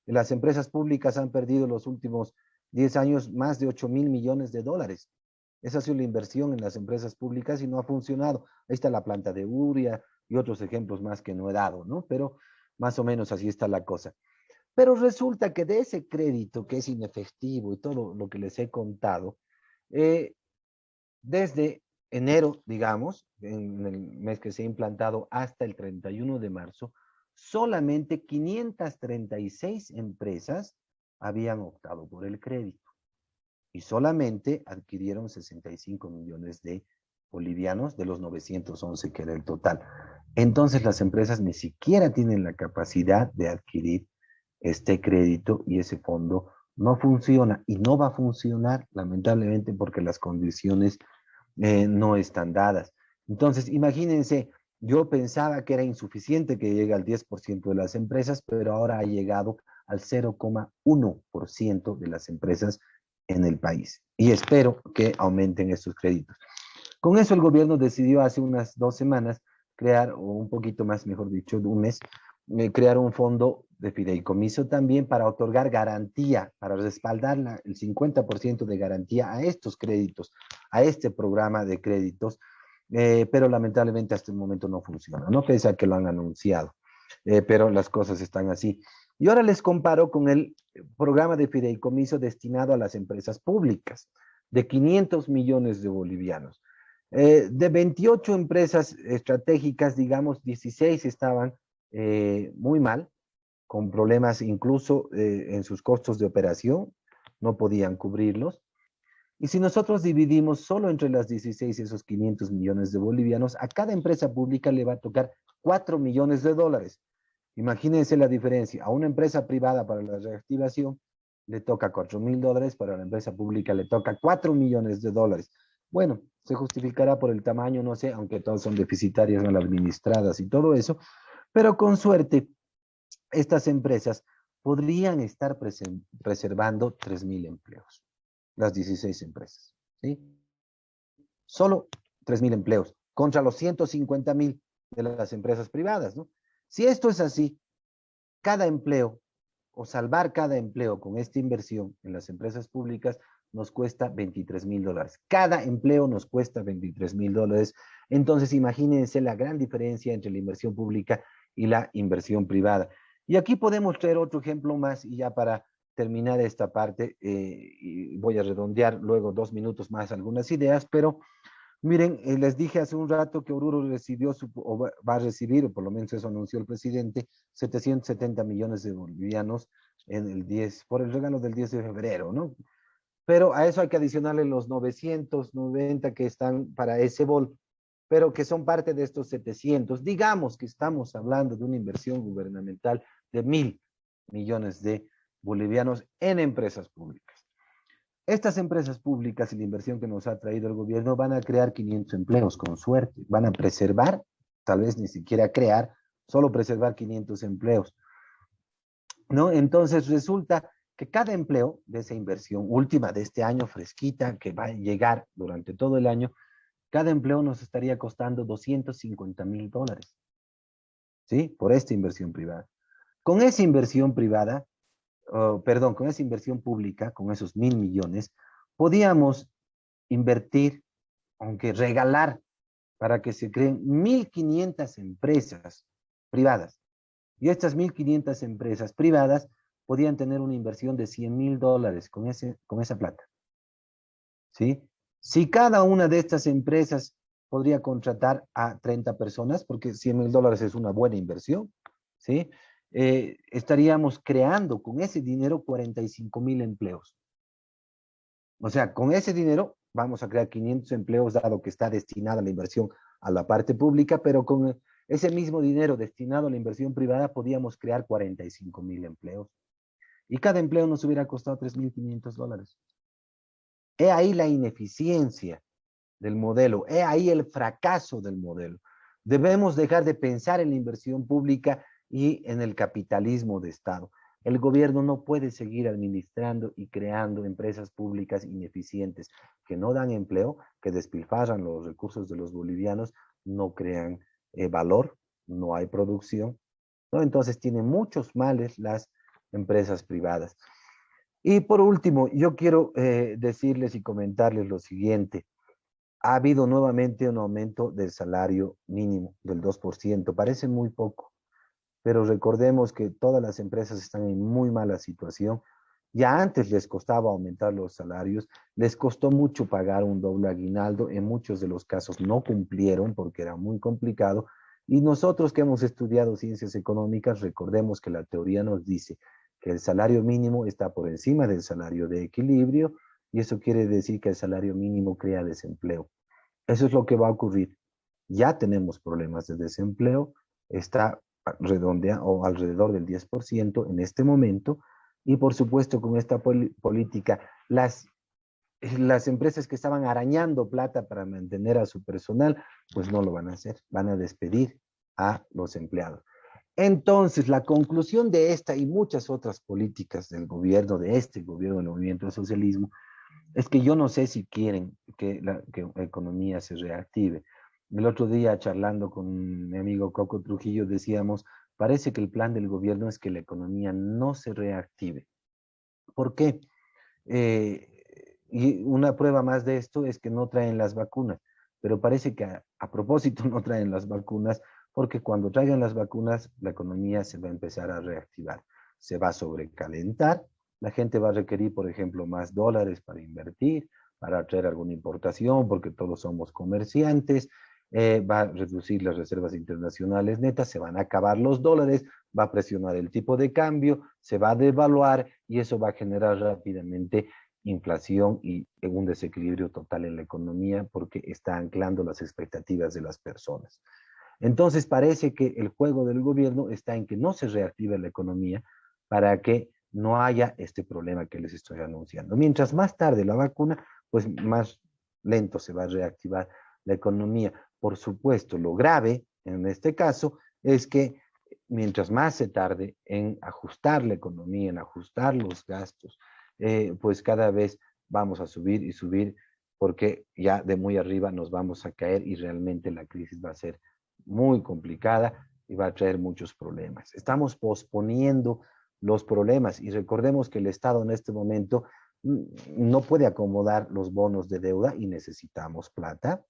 las empresas públicas han perdido en los últimos 10 años más de 8.000 millones de dólares. Esa ha sido la inversión en las empresas públicas y no ha funcionado. Ahí está la planta de Uria y otros ejemplos más que no he dado, ¿no? Pero más o menos así está la cosa. Pero resulta que de ese crédito que es inefectivo y todo lo que les he contado, eh, desde enero, digamos, en el mes que se ha implantado hasta el 31 de marzo, solamente 536 empresas habían optado por el crédito y solamente adquirieron 65 millones de bolivianos de los 911 que era el total. Entonces las empresas ni siquiera tienen la capacidad de adquirir este crédito y ese fondo no funciona y no va a funcionar lamentablemente porque las condiciones no están dadas. Entonces, imagínense, yo pensaba que era insuficiente que llegue al 10% de las empresas, pero ahora ha llegado al 0,1% de las empresas en el país. Y espero que aumenten estos créditos. Con eso el gobierno decidió hace unas 2 semanas crear, o un poquito más, mejor dicho, de un mes, crear un fondo de fideicomiso también para otorgar garantía, para respaldar el 50% de garantía a estos créditos, a este programa de créditos, pero lamentablemente hasta el momento no funciona, no pese a que lo han anunciado, pero las cosas están así. Y ahora les comparo con el programa de fideicomiso destinado a las empresas públicas, de 500 millones de bolivianos. De 28 empresas estratégicas, digamos, 16 estaban muy mal, con problemas incluso en sus costos de operación, no podían cubrirlos. Y si nosotros dividimos solo entre las 16 esos 500 millones de bolivianos, a cada empresa pública le va a tocar 4 millones de dólares. Imagínense la diferencia. A una empresa privada para la reactivación le toca $4.000, para la empresa pública le toca 4 millones de dólares. Bueno, se justificará por el tamaño, no sé, aunque todas son deficitarias, mal administradas y todo eso, pero con suerte estas empresas podrían estar preservando 3.000 empleos, las 16 empresas, ¿sí? Solo 3.000 empleos contra los 150.000 de las empresas privadas, ¿no? Si esto es así, cada empleo o salvar cada empleo con esta inversión en las empresas públicas nos cuesta $23.000. Cada empleo nos cuesta $23.000. Entonces, imagínense la gran diferencia entre la inversión pública y la inversión privada. Y aquí podemos traer otro ejemplo más y ya para terminar esta parte, y voy a redondear luego 2 minutos más algunas ideas, pero miren, les dije hace un rato que Oruro recibió, o va a recibir, o por lo menos eso anunció el presidente, 770 millones de bolivianos en el 10, por el regalo del 10 de febrero, ¿no? Pero a eso hay que adicionarle los 990 que están para ese bol, pero que son parte de estos 700. Digamos que estamos hablando de una inversión gubernamental de 1.000 millones de bolivianos en empresas públicas. Estas empresas públicas y la inversión que nos ha traído el gobierno van a crear 500 empleos con suerte, van a preservar, tal vez ni siquiera crear, solo preservar 500 empleos, ¿no? Entonces resulta que cada empleo de esa inversión última de este año fresquita, que va a llegar durante todo el año, cada empleo nos estaría costando $250.000, ¿sí? Por esta inversión privada. Con esa inversión privada, perdón, con esa inversión pública, con esos 1.000 millones, podíamos invertir, aunque regalar, para que se creen 1.500 empresas privadas. Y estas 1.500 empresas privadas podían tener una inversión de $100.000 con esa plata. ¿Sí? Si cada una de estas empresas podría contratar a 30 personas, porque $100.000 es una buena inversión, ¿sí? Estaríamos creando con ese dinero 45.000 empleos. O sea, con ese dinero vamos a crear 500 empleos, dado que está destinada la inversión a la parte pública, pero con ese mismo dinero destinado a la inversión privada podíamos crear 45.000 empleos. Y cada empleo nos hubiera costado $3.500. He ahí la ineficiencia del modelo, he ahí el fracaso del modelo. Debemos dejar de pensar en la inversión pública y en el capitalismo de Estado. El gobierno no puede seguir administrando y creando empresas públicas ineficientes que no dan empleo, que despilfarran los recursos de los bolivianos, no crean valor, no hay producción, ¿no? Entonces tienen muchos males las empresas privadas. Y por último, yo quiero decirles y comentarles lo siguiente. Ha habido nuevamente un aumento del salario mínimo del 2%. Parece muy poco, pero recordemos que todas las empresas están en muy mala situación. Ya antes les costaba aumentar los salarios, les costó mucho pagar un doble aguinaldo, en muchos de los casos no cumplieron porque era muy complicado. Y nosotros que hemos estudiado ciencias económicas, recordemos que la teoría nos dice que el salario mínimo está por encima del salario de equilibrio y eso quiere decir que el salario mínimo crea desempleo. Eso es lo que va a ocurrir. Ya tenemos problemas de desempleo, está redondea o alrededor del 10% en este momento, y por supuesto con esta política, las empresas que estaban arañando plata para mantener a su personal, pues no lo van a hacer, van a despedir a los empleados. Entonces, la conclusión de esta y muchas otras políticas del gobierno, de este gobierno del movimiento del socialismo, es que yo no sé si quieren que la economía se reactive. El otro día, charlando con mi amigo Coco Trujillo, decíamos, parece que el plan del gobierno es que la economía no se reactive. ¿Por qué? Y una prueba más de esto es que no traen las vacunas, pero parece que a propósito no traen las vacunas, porque cuando traigan las vacunas, la economía se va a empezar a reactivar, se va a sobrecalentar, la gente va a requerir, por ejemplo, más dólares para invertir, para traer alguna importación, porque todos somos comerciantes, va a reducir las reservas internacionales netas, se van a acabar los dólares, va a presionar el tipo de cambio, se va a devaluar y eso va a generar rápidamente inflación y un desequilibrio total en la economía porque está anclando las expectativas de las personas. Entonces parece que el juego del gobierno está en que no se reactive la economía para que no haya este problema que les estoy anunciando. Mientras más tarde la vacuna, pues más lento se va a reactivar la economía. Por supuesto, lo grave en este caso es que mientras más se tarde en ajustar la economía, en ajustar los gastos, pues cada vez vamos a subir y subir porque ya de muy arriba nos vamos a caer y realmente la crisis va a ser muy complicada y va a traer muchos problemas. Estamos posponiendo los problemas y recordemos que el Estado en este momento no puede acomodar los bonos de deuda y necesitamos plata.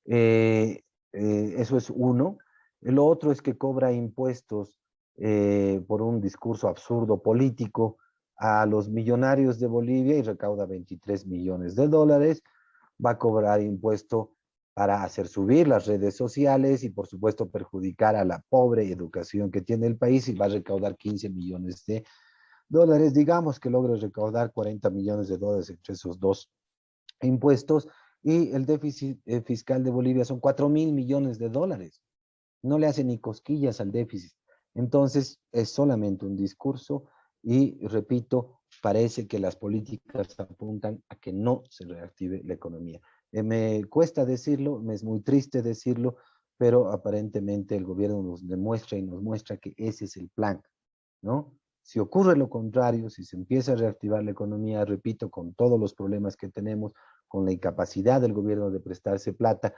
Eso es uno. Lo otro es que cobra impuestos por un discurso absurdo político a los millonarios de Bolivia y recauda 23 millones de dólares. Va a cobrar impuesto para hacer subir las redes sociales y por supuesto perjudicar a la pobre educación que tiene el país y va a recaudar 15 millones de dólares. Digamos que logre recaudar 40 millones de dólares entre esos dos impuestos y el déficit fiscal de Bolivia son 4.000 millones de dólares. No le hace ni cosquillas al déficit. Entonces, es solamente un discurso y, repito, parece que las políticas apuntan a que no se reactive la economía. Me cuesta decirlo, me es muy triste decirlo, pero aparentemente el gobierno nos demuestra y nos muestra que ese es el plan, ¿no? Si ocurre lo contrario, si se empieza a reactivar la economía, repito, con todos los problemas que tenemos, con la incapacidad del gobierno de prestarse plata,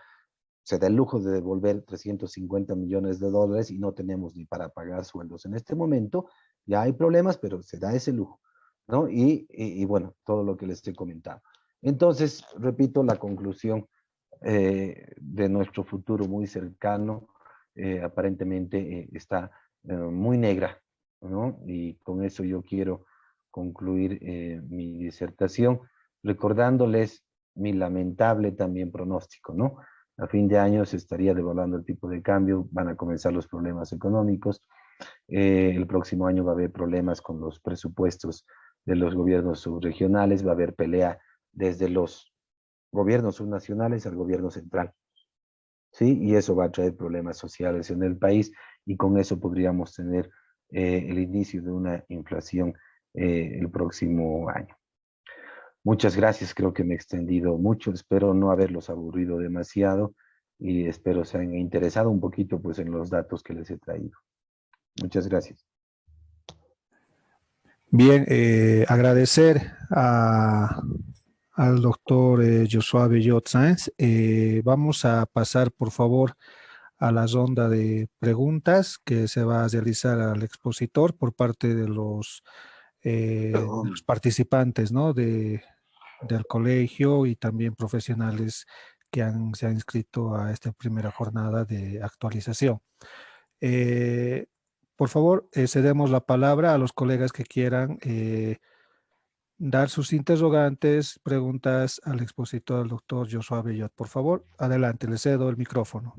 se da el lujo de devolver 350 millones de dólares y no tenemos ni para pagar sueldos en este momento, ya hay problemas, pero se da ese lujo, ¿no? Y bueno, todo lo que les estoy comentando. Entonces, repito, la conclusión de nuestro futuro muy cercano aparentemente está muy negra, ¿no? Y con eso yo quiero concluir mi disertación, recordándoles mi lamentable también pronóstico, ¿no? A fin de año se estaría devaluando el tipo de cambio, van a comenzar los problemas económicos, el próximo año va a haber problemas con los presupuestos de los gobiernos subregionales, va a haber pelea desde los gobiernos subnacionales al gobierno central. ¿sí? Y eso va a traer problemas sociales en el país y con eso podríamos tener el inicio de una inflación el próximo año. Muchas gracias, creo que me he extendido mucho, espero no haberlos aburrido demasiado y espero se hayan interesado un poquito pues en los datos que les he traído. Muchas gracias. Bien, agradecer al doctor Joshua Bellot Sáenz. Vamos a pasar, por favor, a la ronda de preguntas que se va a realizar al expositor por parte de los participantes, ¿no? Del colegio y también profesionales que se han inscrito a esta primera jornada de actualización. Eh, por favor, cedemos la palabra a los colegas que quieran dar sus interrogantes, preguntas al expositor, al doctor Joshua Bellot. Por favor, adelante, le cedo el micrófono.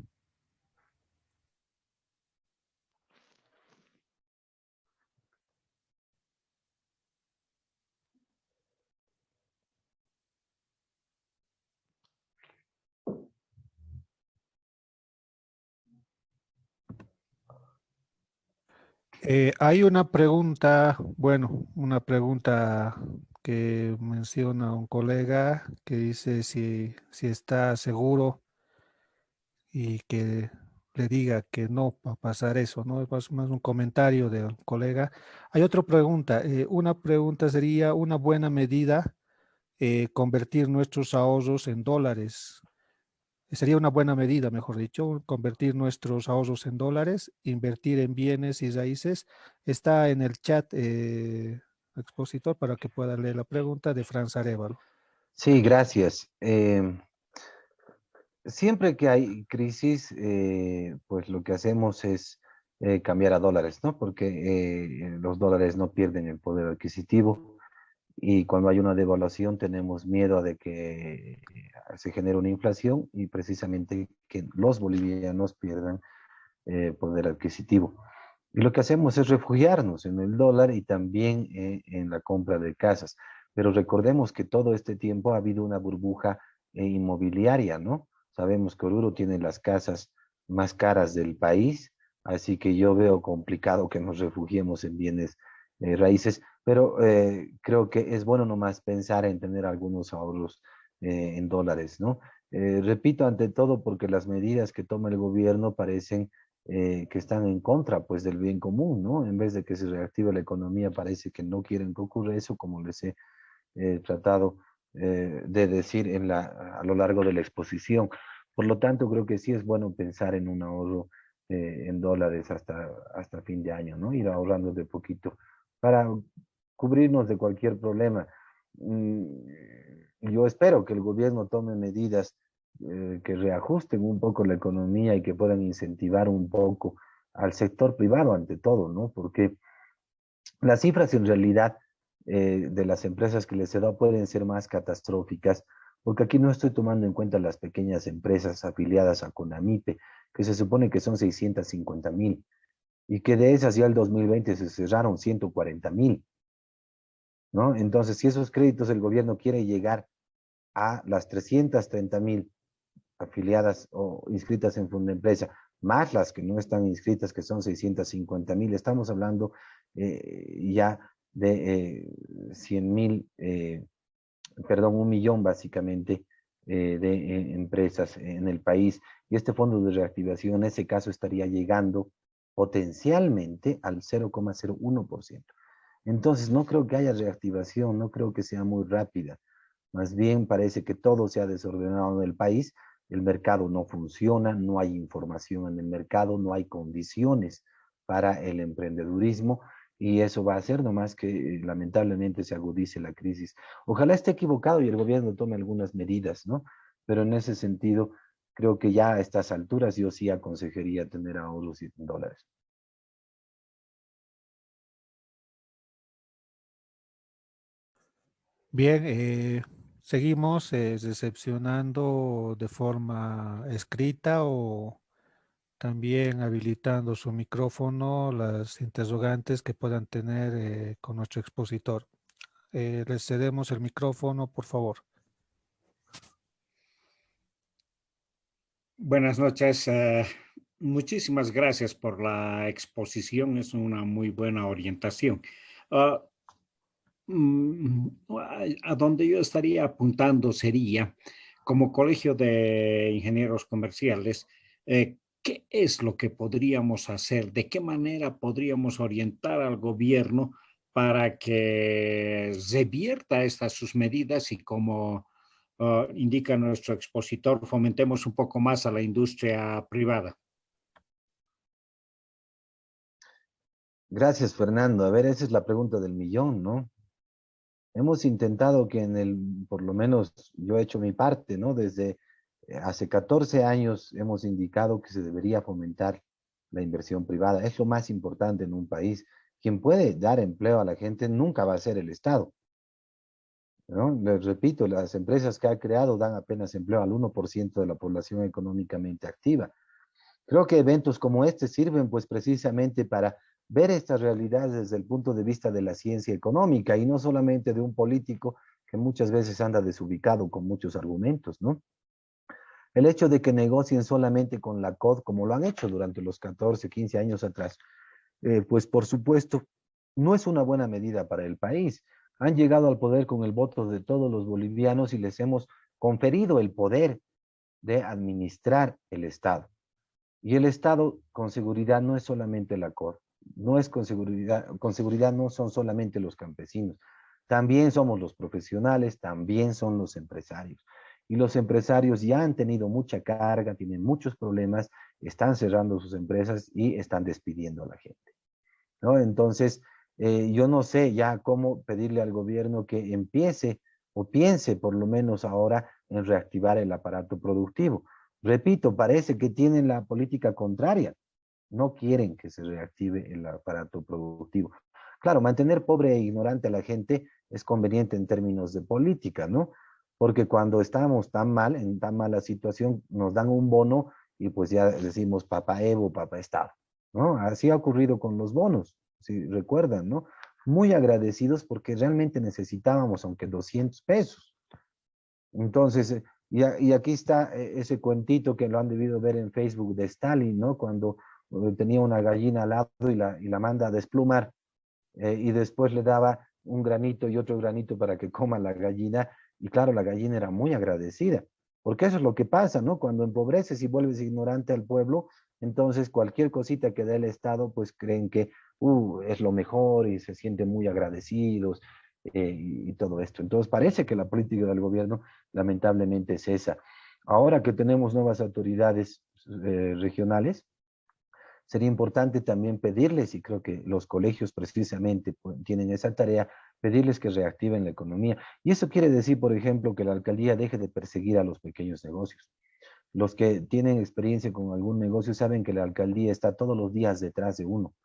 Hay una pregunta, bueno, una pregunta que menciona un colega que dice si está seguro y que le diga que no va a pasar eso, ¿no? Es más un comentario del colega. Hay otra pregunta. Una pregunta sería una buena medida convertir nuestros ahorros en dólares. Sería una buena medida, mejor dicho, convertir nuestros ahorros en dólares, invertir en bienes y raíces. Está en el chat, expositor, para que pueda leer la pregunta de Franz Arevalo. Sí, gracias. Siempre que hay crisis, pues lo que hacemos es cambiar a dólares, ¿no? Porque los dólares no pierden el poder adquisitivo y cuando hay una devaluación tenemos miedo de que se genere una inflación y precisamente que los bolivianos pierdan poder adquisitivo. Y lo que hacemos es refugiarnos en el dólar y también en la compra de casas. Pero recordemos que todo este tiempo ha habido una burbuja inmobiliaria, ¿no? Sabemos que Oruro tiene las casas más caras del país, así que yo veo complicado que nos refugiemos en bienes raíces, pero creo que es bueno nomás pensar en tener algunos ahorros en dólares, ¿no? Repito, ante todo, porque las medidas que toma el gobierno parecen que están en contra pues del bien común, ¿no? En vez de que se reactive la economía, parece que no quieren que ocurra eso, como les he tratado de decir a lo largo de la exposición. Por lo tanto, creo que sí es bueno pensar en un ahorro en dólares hasta fin de año, ¿no? Ir ahorrando de poquito para cubrirnos de cualquier problema. Mm, yo espero que el gobierno tome medidas que reajusten un poco la economía y que puedan incentivar un poco al sector privado ante todo, ¿no? Porque las cifras en realidad de las empresas que les he dado pueden ser más catastróficas, porque aquí no estoy tomando en cuenta las pequeñas empresas afiliadas a CONAMIPE, que se supone que son 650,000, y que de esas ya el 2020 se cerraron 140,000, ¿no? Entonces, si esos créditos el gobierno quiere llegar a las 330,000 afiliadas o inscritas en Fundempresa, más las que no están inscritas, que son 650,000, estamos hablando ya de 100,000, perdón, 1 millón básicamente de empresas en el país. Y este fondo de reactivación en ese caso estaría llegando potencialmente al 0,01%. Entonces, no creo que haya reactivación, no creo que sea muy rápida. Más bien parece que todo se ha desordenado en el país, el mercado no funciona, no hay información en el mercado, no hay condiciones para el emprendedurismo y eso va a hacer nomás que lamentablemente se agudice la crisis. Ojalá esté equivocado y el gobierno tome algunas medidas, ¿no? Pero en ese sentido, creo que ya a estas alturas yo sí aconsejaría tener ahorros en dólares. Bien, seguimos recepcionando de forma escrita o también habilitando su micrófono las interrogantes que puedan tener con nuestro expositor. Les cedemos el micrófono, por favor. Buenas noches. Muchísimas gracias por la exposición. Es una muy buena orientación. Ah, a donde yo estaría apuntando sería, como Colegio de Ingenieros Comerciales, ¿qué es lo que podríamos hacer? ¿De qué manera podríamos orientar al gobierno para que revierta estas sus medidas y como indica nuestro expositor, fomentemos un poco más a la industria privada? Gracias, Fernando. A ver, esa es la pregunta del millón, ¿no? Hemos intentado que por lo menos yo he hecho mi parte, ¿no? Desde hace 14 años hemos indicado que se debería fomentar la inversión privada. Es lo más importante en un país. Quien puede dar empleo a la gente nunca va a ser el Estado, ¿no? Les repito, las empresas que ha creado dan apenas empleo al 1% de la población económicamente activa. Creo que eventos como este sirven pues precisamente para ver estas realidades desde el punto de vista de la ciencia económica y no solamente de un político que muchas veces anda desubicado con muchos argumentos, ¿no? El hecho de que negocien solamente con la COD, como lo han hecho durante los 14, 15 años atrás, pues por supuesto, no es una buena medida para el país. Han llegado al poder con el voto de todos los bolivianos y les hemos conferido el poder de administrar el Estado. Y el Estado con seguridad no es solamente la COR, no es con seguridad no son solamente los campesinos, también somos los profesionales, también son los empresarios. Y los empresarios ya han tenido mucha carga, tienen muchos problemas, están cerrando sus empresas y están despidiendo a la gente, ¿no? Entonces, yo no sé ya cómo pedirle al gobierno que empiece o piense por lo menos ahora en reactivar el aparato productivo. Repito, parece que tienen la política contraria. No quieren que se reactive el aparato productivo. Claro, mantener pobre e ignorante a la gente es conveniente en términos de política, ¿no? Porque cuando estamos tan mal, en tan mala situación, nos dan un bono y pues ya decimos papá Evo, papá Estado, ¿no? Así ha ocurrido con los bonos, si recuerdan, ¿no? Muy agradecidos porque realmente necesitábamos, aunque 200 pesos. Entonces, y aquí está ese cuentito que lo han debido ver en Facebook de Stalin, ¿no? Cuando tenía una gallina al lado y la manda a desplumar y después le daba un granito y otro granito para que coma la gallina. Y claro, la gallina era muy agradecida, porque eso es lo que pasa, ¿no? Cuando empobreces y vuelves ignorante al pueblo, entonces cualquier cosita que dé el Estado, pues creen que es lo mejor y se sienten muy agradecidos y todo esto. Entonces parece que la política del gobierno lamentablemente es esa. Ahora que tenemos nuevas autoridades regionales, sería importante también pedirles, y creo que los colegios precisamente tienen esa tarea, pedirles que reactiven la economía. Y eso quiere decir, por ejemplo, que la alcaldía deje de perseguir a los pequeños negocios. Los que tienen experiencia con algún negocio saben que la alcaldía está todos los días detrás de uno.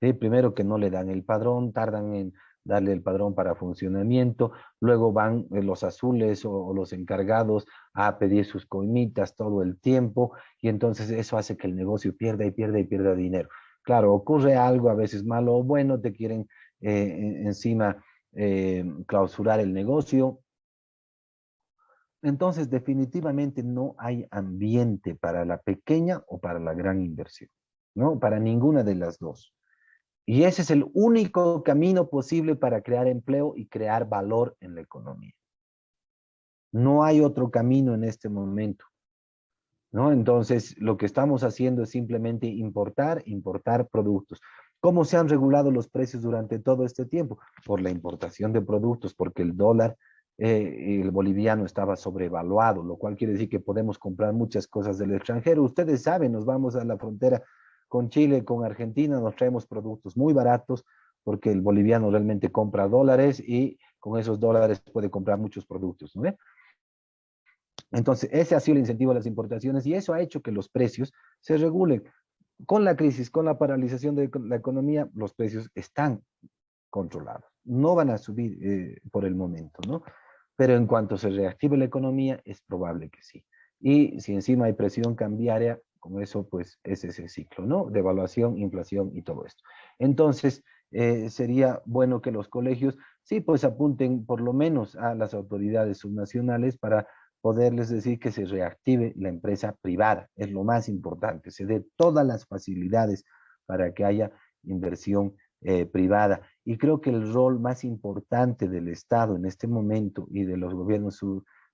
¿Sí? Primero que no le dan el padrón, tardan en darle el padrón para funcionamiento, luego van los azules o los encargados a pedir sus coimitas todo el tiempo y entonces eso hace que el negocio pierda y pierda y pierda dinero. Claro, ocurre algo a veces malo o bueno, te quieren encima clausurar el negocio. Entonces, definitivamente no hay ambiente para la pequeña o para la gran inversión, ¿no? Para ninguna de las dos. Y ese es el único camino posible para crear empleo y crear valor en la economía. No hay otro camino en este momento, ¿no? Entonces, lo que estamos haciendo es simplemente importar productos. ¿Cómo se han regulado los precios durante todo este tiempo? Por la importación de productos, porque el dólar, el boliviano estaba sobrevaluado, lo cual quiere decir que podemos comprar muchas cosas del extranjero. Ustedes saben, nos vamos a la frontera con Chile, con Argentina, nos traemos productos muy baratos, porque el boliviano realmente compra dólares y con esos dólares puede comprar muchos productos, ¿no? Entonces, ese ha sido el incentivo a las importaciones y eso ha hecho que los precios se regulen. Con la crisis, con la paralización de la economía, los precios están controlados. No van a subir por el momento, ¿no? Pero en cuanto se reactive la economía, es probable que sí. Y si encima hay presión cambiaria, con eso, pues es ese ciclo, ¿no? Devaluación, inflación y todo esto. Entonces, sería bueno que los colegios, sí, pues apunten por lo menos a las autoridades subnacionales para poderles decir que se reactive la empresa privada. Es lo más importante, se dé todas las facilidades para que haya inversión privada. Y creo que el rol más importante del Estado en este momento y de los gobiernos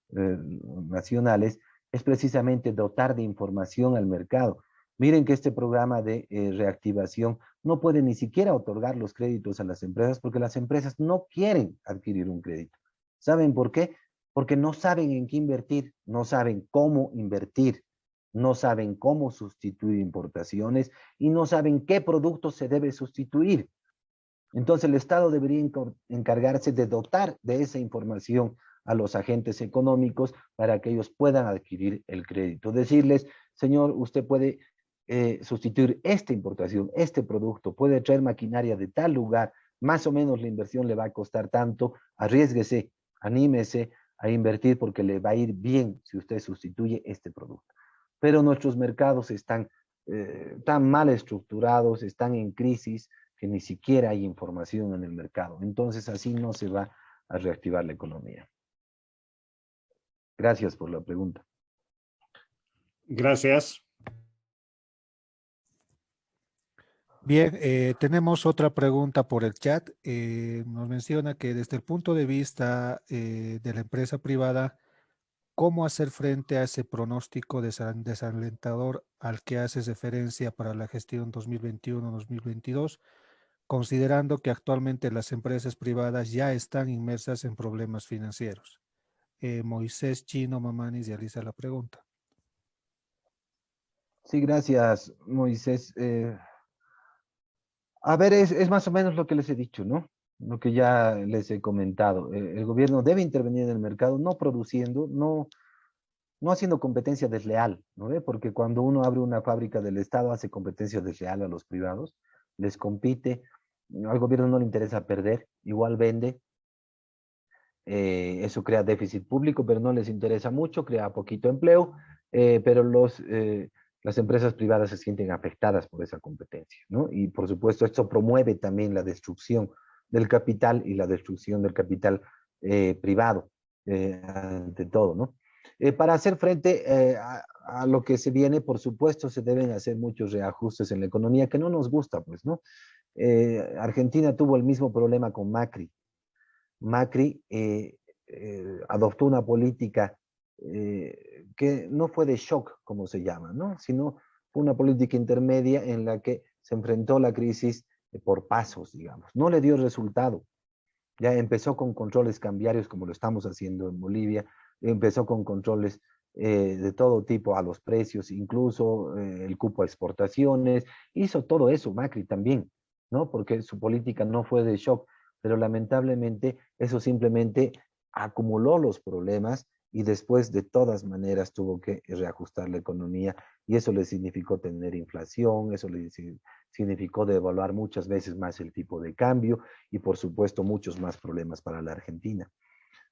nacionales es precisamente dotar de información al mercado. Miren que este programa de reactivación no puede ni siquiera otorgar los créditos a las empresas porque las empresas no quieren adquirir un crédito. ¿Saben por qué? Porque no saben en qué invertir, no saben cómo invertir, no saben cómo sustituir importaciones y no saben qué producto se debe sustituir. Entonces el Estado debería encargarse de dotar de esa información a los agentes económicos para que ellos puedan adquirir el crédito. Decirles, señor, usted puede sustituir esta importación, este producto, puede traer maquinaria de tal lugar, más o menos la inversión le va a costar tanto, arriésguese, anímese a invertir porque le va a ir bien si usted sustituye este producto. Pero nuestros mercados están tan mal estructurados, están en crisis, que ni siquiera hay información en el mercado. Entonces así no se va a reactivar la economía. Gracias por la pregunta. Gracias. Bien, tenemos otra pregunta por el chat. Nos menciona que desde el punto de vista de la empresa privada, ¿cómo hacer frente a ese pronóstico desalentador al que haces referencia para la gestión 2021-2022, considerando que actualmente las empresas privadas ya están inmersas en problemas financieros? Moisés Chino Mamani realiza la pregunta. Sí, gracias, Moisés. A ver, es más o menos lo que les he dicho, ¿no? Lo que ya les he comentado. El gobierno debe intervenir en el mercado, no produciendo, no haciendo competencia desleal, ¿no ve? Porque cuando uno abre una fábrica del Estado, hace competencia desleal a los privados, les compite, al gobierno no le interesa perder, igual vende, eso crea déficit público, pero no les interesa mucho, crea poquito empleo, pero las empresas privadas se sienten afectadas por esa competencia, ¿no? Y por supuesto esto promueve también la destrucción del capital y la destrucción del capital privado, ante todo, ¿no? Para hacer frente a lo que se viene, por supuesto, se deben hacer muchos reajustes en la economía que no nos gusta, pues, ¿no? Argentina tuvo el mismo problema con Macri. Macri adoptó una política que no fue de shock, como se llama, ¿no? Sino fue una política intermedia en la que se enfrentó la crisis por pasos, digamos. No le dio resultado. Ya empezó con controles cambiarios, como lo estamos haciendo en Bolivia, empezó con controles de todo tipo a los precios, incluso el cupo a exportaciones, hizo todo eso Macri también, ¿no? Porque su política no fue de shock, pero lamentablemente eso simplemente acumuló los problemas y después de todas maneras tuvo que reajustar la economía y eso le significó tener inflación, eso le significó devaluar muchas veces más el tipo de cambio y por supuesto muchos más problemas para la Argentina.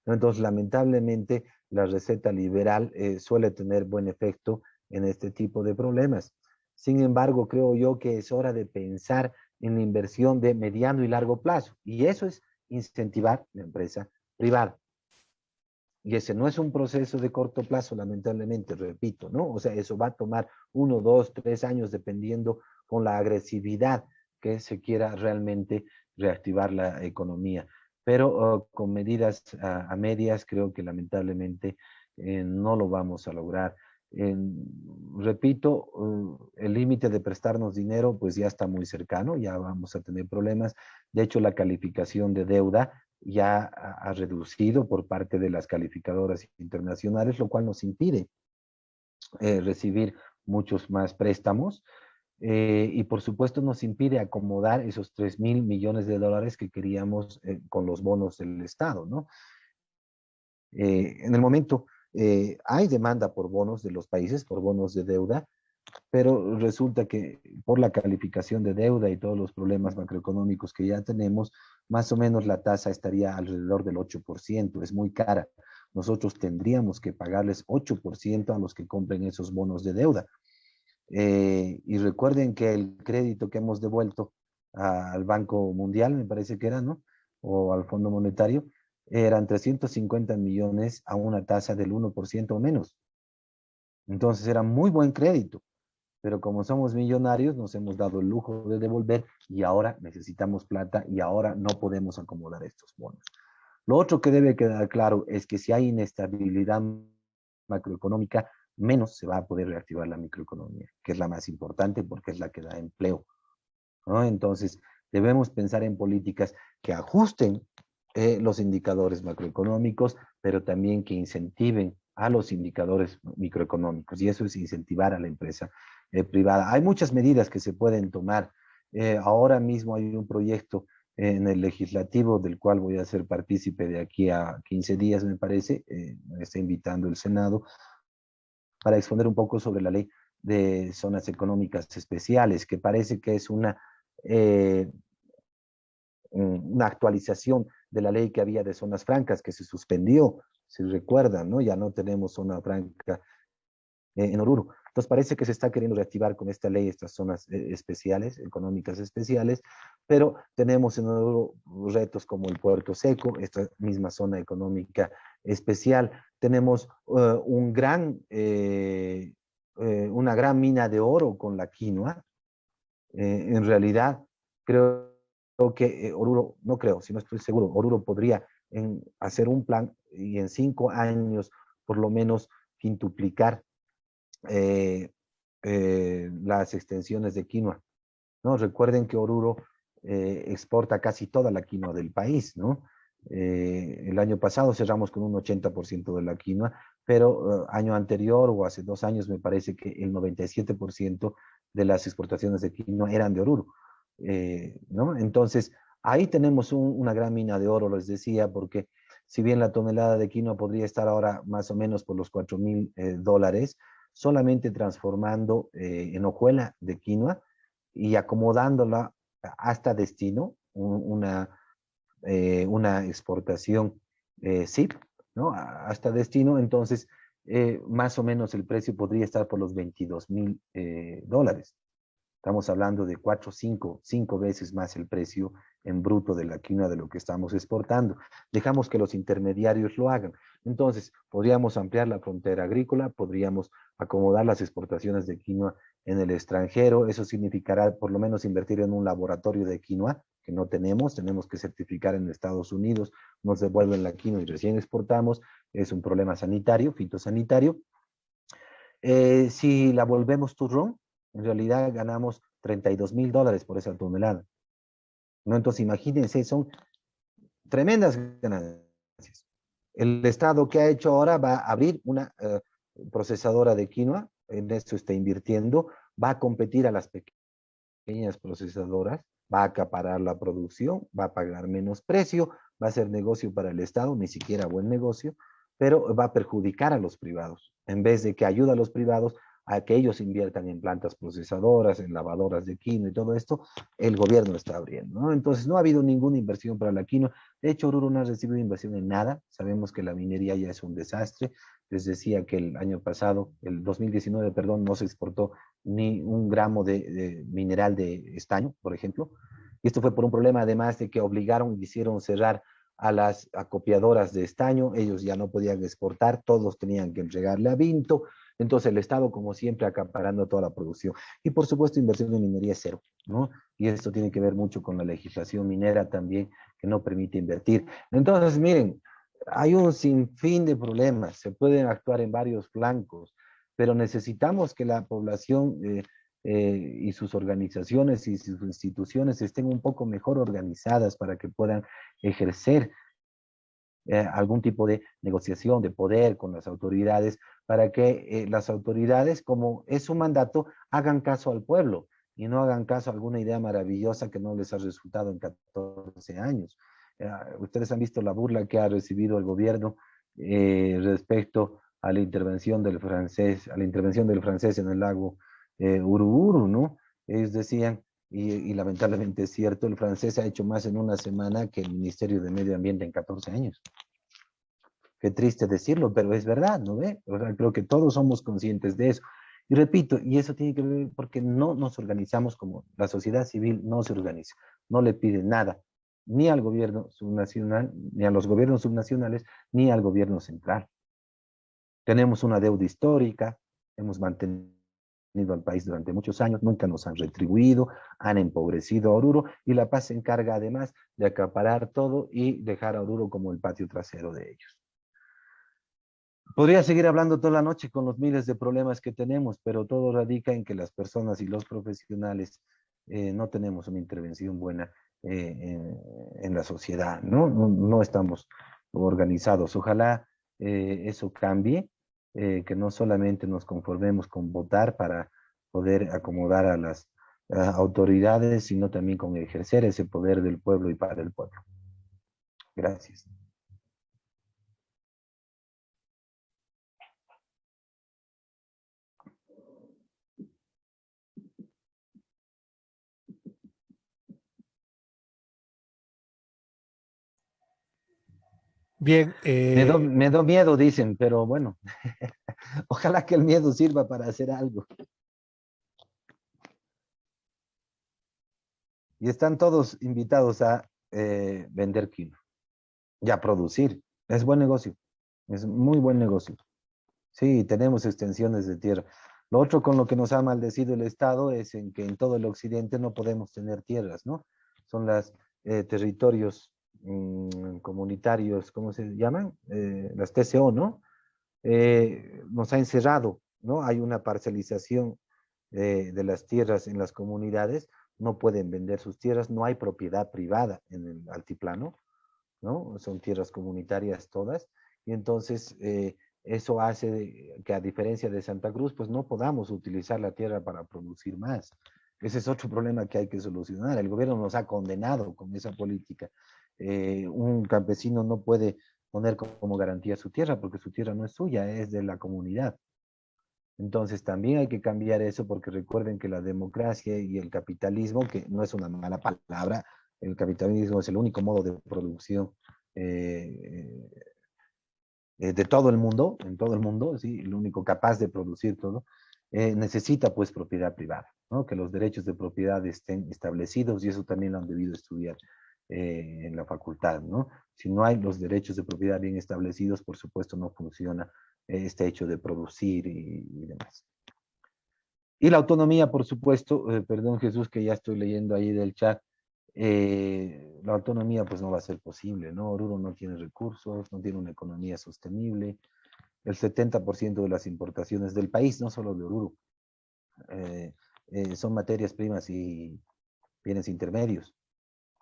Entonces, lamentablemente, la receta liberal suele tener buen efecto en este tipo de problemas. Sin embargo, creo yo que es hora de pensar en la inversión de mediano y largo plazo, y eso es incentivar la empresa privada. Y ese no es un proceso de corto plazo, lamentablemente, repito, ¿no? O sea, eso va a tomar 1, 2, 3 años, dependiendo con la agresividad que se quiera realmente reactivar la economía. Pero con medidas a medias, creo que lamentablemente no lo vamos a lograr. Repito, el límite de prestarnos dinero pues ya está muy cercano, ya vamos a tener problemas. De hecho, la calificación de deuda ya ha reducido por parte de las calificadoras internacionales, lo cual nos impide recibir muchos más préstamos y por supuesto nos impide acomodar esos 3.000 millones de dólares que queríamos con los bonos del Estado, ¿no? En el momento hay demanda por bonos de los países, por bonos de deuda, pero resulta que por la calificación de deuda y todos los problemas macroeconómicos que ya tenemos, más o menos la tasa estaría alrededor del 8%, es muy cara. Nosotros tendríamos que pagarles 8% a los que compren esos bonos de deuda. Y recuerden que el crédito que hemos devuelto al Banco Mundial, me parece que era, ¿no? O al Fondo Monetario, eran 350 millones a una tasa del 1% o menos. Entonces era muy buen crédito, pero como somos millonarios nos hemos dado el lujo de devolver y ahora necesitamos plata y ahora no podemos acomodar estos bonos. Lo otro que debe quedar claro es que si hay inestabilidad macroeconómica, menos se va a poder reactivar la microeconomía, que es la más importante porque es la que da empleo, ¿no? Entonces, debemos pensar en políticas que ajusten los indicadores macroeconómicos, pero también que incentiven a los indicadores microeconómicos, y eso es incentivar a la empresa privada. Hay muchas medidas que se pueden tomar. Ahora mismo hay un proyecto en el legislativo del cual voy a ser partícipe de aquí a 15 días, me parece, me está invitando el Senado, para exponer un poco sobre la ley de zonas económicas especiales, que parece que es eh, una actualización de la ley que había de zonas francas, que se suspendió, si recuerdan, ¿no? Ya no tenemos zona franca en Oruro. Entonces parece que se está queriendo reactivar con esta ley estas zonas especiales, económicas especiales, pero tenemos en Oruro retos como el Puerto Seco, esta misma zona económica especial. Tenemos una gran mina de oro con la quinoa. En realidad, creo que Oruro, no creo, si no estoy seguro, Oruro podría hacer un plan y en 5 años por lo menos quintuplicar eh, las extensiones de quinoa, ¿no? Recuerden que Oruro exporta casi toda la quinoa del país, ¿no? El año pasado cerramos con un 80% de la quinoa, pero año anterior o hace 2 años me parece que el 97% de las exportaciones de quinoa eran de Oruro, ¿no? Entonces, ahí tenemos una gran mina de oro, les decía, porque si bien la tonelada de quinoa podría estar ahora más o menos por los $4,000, solamente transformando en hojuela de quinoa y acomodándola hasta destino, una exportación SIP, ¿no? Hasta destino, entonces más o menos el precio podría estar por los $22,000. Estamos hablando de 4, 5 veces más el precio en bruto de la quinoa de lo que estamos exportando. Dejamos que los intermediarios lo hagan. Entonces, podríamos ampliar la frontera agrícola, podríamos acomodar las exportaciones de quinoa en el extranjero. Eso significará por lo menos invertir en un laboratorio de quinoa, que no tenemos que certificar en Estados Unidos, nos devuelven la quinoa y recién exportamos. Es un problema sanitario, fitosanitario. Si la volvemos turrón, en realidad ganamos $32,000 por esa tonelada, ¿no? Entonces, imagínense, son tremendas ganancias. El Estado que ha hecho ahora va a abrir una procesadora de quinoa, en esto está invirtiendo, va a competir a las pequeñas procesadoras, va a acaparar la producción, va a pagar menos precio, va a ser negocio para el Estado, ni siquiera buen negocio, pero va a perjudicar a los privados. En vez de que ayuda a los privados a que ellos inviertan en plantas procesadoras, en lavadoras de quinoa y todo esto, el gobierno está abriendo, ¿no? Entonces no ha habido ninguna inversión para la quinoa. De hecho, Oruro no ha recibido inversión en nada. Sabemos que la minería ya es un desastre. Les decía que el año pasado, el 2019, perdón, no se exportó ni un gramo de mineral de estaño, por ejemplo. Y esto fue por un problema, además de que obligaron y hicieron cerrar a las acopiadoras de estaño. Ellos ya no podían exportar, todos tenían que entregarle a Vinto. Entonces el Estado, como siempre, acaparando toda la producción. Y por supuesto, inversión en minería es cero, ¿no? Y esto tiene que ver mucho con la legislación minera también, que no permite invertir. Entonces, miren, hay un sinfín de problemas, se pueden actuar en varios flancos, pero necesitamos que la población y sus organizaciones y sus instituciones estén un poco mejor organizadas para que puedan ejercer algún tipo de negociación de poder con las autoridades para que las autoridades, como es su mandato, hagan caso al pueblo y no hagan caso a alguna idea maravillosa que no les ha resultado en 14 años. Ustedes han visto la burla que ha recibido el gobierno respecto a la intervención del francés, en el lago Uruburu, ¿no? Ellos decían, y lamentablemente es cierto, el francés ha hecho más en una semana que el Ministerio de Medio Ambiente en 14 años. Qué triste decirlo, pero es verdad, ¿no ve? O sea, creo que todos somos conscientes de eso. Y repito, y eso tiene que ver porque no nos organizamos como la sociedad civil no se organiza, no le pide nada ni al gobierno subnacional, ni a los gobiernos subnacionales, ni al gobierno central. Tenemos una deuda histórica, hemos mantenido al país durante muchos años, nunca nos han retribuido, han empobrecido a Oruro y La Paz se encarga además de acaparar todo y dejar a Oruro como el patio trasero de ellos. Podría seguir hablando toda la noche con los miles de problemas que tenemos, pero todo radica en que las personas y los profesionales no tenemos una intervención buena en la sociedad, ¿no? No estamos organizados. Ojalá eso cambie, que no solamente nos conformemos con votar para poder acomodar a las autoridades, sino también con ejercer ese poder del pueblo y para el pueblo. Gracias. Bien, Me da miedo, dicen, pero bueno, ojalá que el miedo sirva para hacer algo. Y están todos invitados a vender quinoa y a producir. Es buen negocio, es muy buen negocio. Sí, tenemos extensiones de tierra. Lo otro con lo que nos ha maldecido el Estado es en que en todo el occidente no podemos tener tierras, ¿no? Son los territorios comunitarios, ¿cómo se llaman? Las TCO, ¿no? Nos ha encerrado, ¿no? Hay una parcelización de las tierras en las comunidades, no pueden vender sus tierras, no hay propiedad privada en el altiplano, ¿no? Son tierras comunitarias todas, y entonces eso hace que a diferencia de Santa Cruz, pues no podamos utilizar la tierra para producir más. Ese es otro problema que hay que solucionar. El gobierno nos ha condenado con esa política. Un campesino no puede poner como garantía su tierra porque su tierra no es suya, es de la comunidad. Entonces también hay que cambiar eso porque recuerden que la democracia y el capitalismo, que no es una mala palabra, el capitalismo es el único modo de producción eh, de todo el mundo, en todo el mundo, ¿sí? El único capaz de producir todo, necesita pues propiedad privada, ¿no? Que los derechos de propiedad estén establecidos y eso también lo han debido estudiar en la facultad, ¿no? Si no hay los derechos de propiedad bien establecidos, por supuesto no funciona este hecho de producir y demás. Y la autonomía, por supuesto, perdón Jesús que ya estoy leyendo ahí del chat, la autonomía pues no va a ser posible, ¿no? Oruro no tiene recursos, no tiene una economía sostenible, el 70% de las importaciones del país, no solo de Oruro, son materias primas y bienes intermedios.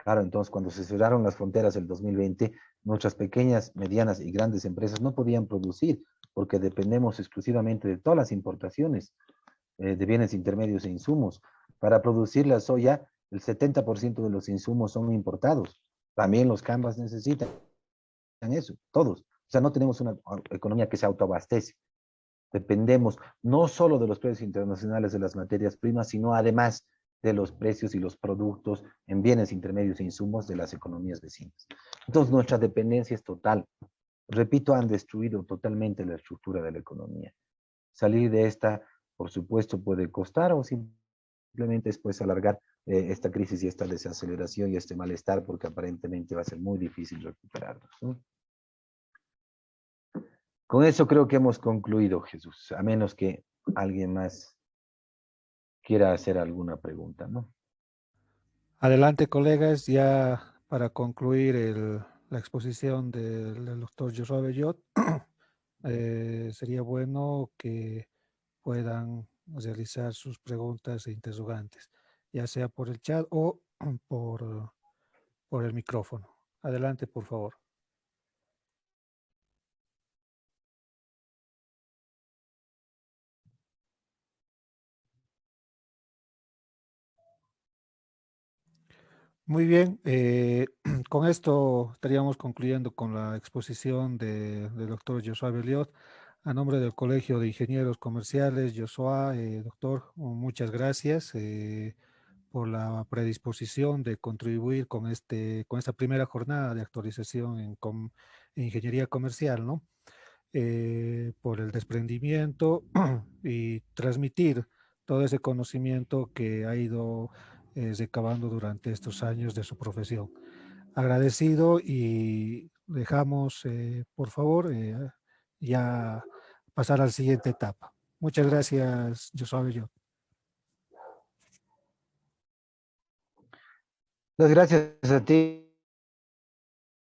Claro, entonces cuando se cerraron las fronteras el 2020, nuestras pequeñas, medianas y grandes empresas no podían producir porque dependemos exclusivamente de todas las importaciones de bienes intermedios e insumos. Para producir la soya, el 70% de los insumos son importados. También los canvas necesitan eso, todos. O sea, no tenemos una economía que se autoabastece. Dependemos no solo de los precios internacionales de las materias primas, sino además de los precios y los productos en bienes intermedios e insumos de las economías vecinas. Entonces, nuestra dependencia es total. Repito, han destruido totalmente la estructura de la economía. Salir de esta, por supuesto, puede costar o simplemente después alargar esta crisis y esta desaceleración y este malestar, porque aparentemente va a ser muy difícil recuperarnos, ¿no? Con eso creo que hemos concluido, Jesús, a menos que alguien más quiera hacer alguna pregunta, ¿no? adelante, colegas, ya para concluir la exposición del doctor Joshua Bellot, sería bueno que puedan realizar sus preguntas e interrogantes, ya sea por el chat o por, por el micrófono. Adelante, por favor. Muy bien, con esto estaríamos concluyendo con la exposición del doctor Joshua Bellot. A nombre del Colegio de Ingenieros Comerciales, Joshua, doctor, muchas gracias por la predisposición de contribuir con esta primera jornada de actualización en ingeniería comercial, ¿no? Por el desprendimiento y transmitir todo ese conocimiento que ha ido recabando durante estos años de su profesión. agradecido y dejamos, por favor, ya pasar a la siguiente etapa. Muchas gracias, Josué. Muchas gracias a ti,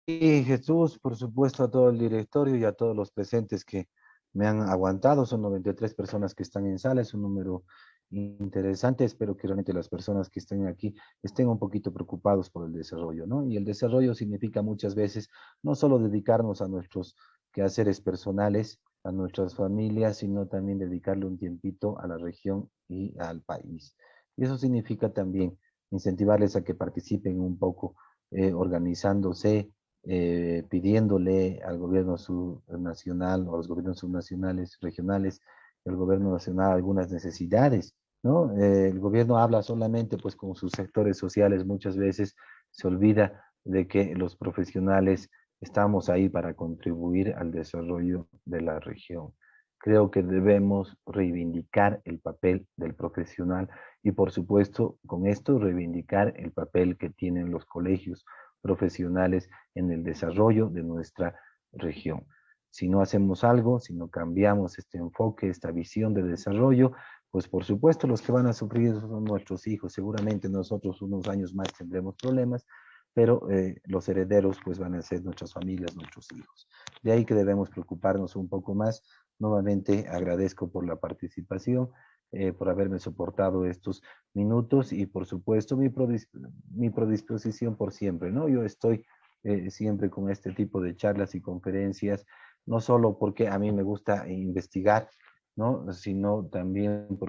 Jesús, por supuesto a todo el directorio y a todos los presentes que me han aguantado. Son 93 personas que están en sala, es un número interesante. Espero que realmente las personas que estén aquí estén un poquito preocupados por el desarrollo, ¿no? Y el desarrollo significa muchas veces no solo dedicarnos a nuestros quehaceres personales, a nuestras familias, sino también dedicarle un tiempito a la región y al país. Y eso significa también incentivarles a que participen un poco, organizándose, pidiéndole al gobierno subnacional o a los gobiernos subnacionales, regionales, el gobierno nacional algunas necesidades, ¿no? El gobierno habla solamente pues con sus sectores sociales, muchas veces se olvida de que los profesionales estamos ahí para contribuir al desarrollo de la región. Creo que debemos reivindicar el papel del profesional y por supuesto con esto reivindicar el papel que tienen los colegios profesionales en el desarrollo de nuestra región. Si no hacemos algo, si no cambiamos este enfoque, esta visión de desarrollo, pues por supuesto los que van a sufrir son nuestros hijos. Seguramente nosotros unos años más tendremos problemas, pero los herederos pues van a ser nuestras familias, nuestros hijos. De ahí que debemos preocuparnos un poco más. Nuevamente agradezco por la participación, por haberme soportado estos minutos y por supuesto mi predisposición por siempre, ¿no? Yo estoy siempre con este tipo de charlas y conferencias, no solo porque a mí me gusta investigar, ¿no? Sino también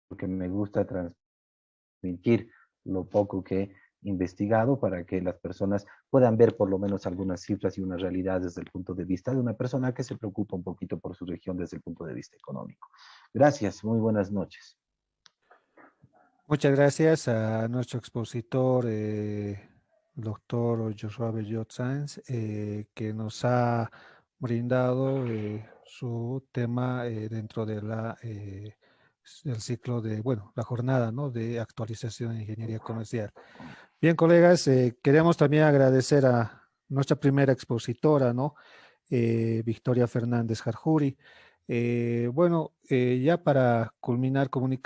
porque me gusta transmitir lo poco que he investigado para que las personas puedan ver por lo menos algunas cifras y unas realidades desde el punto de vista de una persona que se preocupa un poquito por su región desde el punto de vista económico. Gracias, muy buenas noches. Muchas gracias a nuestro expositor, doctor Joshua Bellot Sáenz, que nos ha brindado su tema dentro de del ciclo de, bueno, la jornada, ¿no?, de actualización de ingeniería comercial. Bien, colegas, queremos también agradecer a nuestra primera expositora, ¿no?, Victoria Fernández Jarjuri. Bueno, ya para culminar, comunicar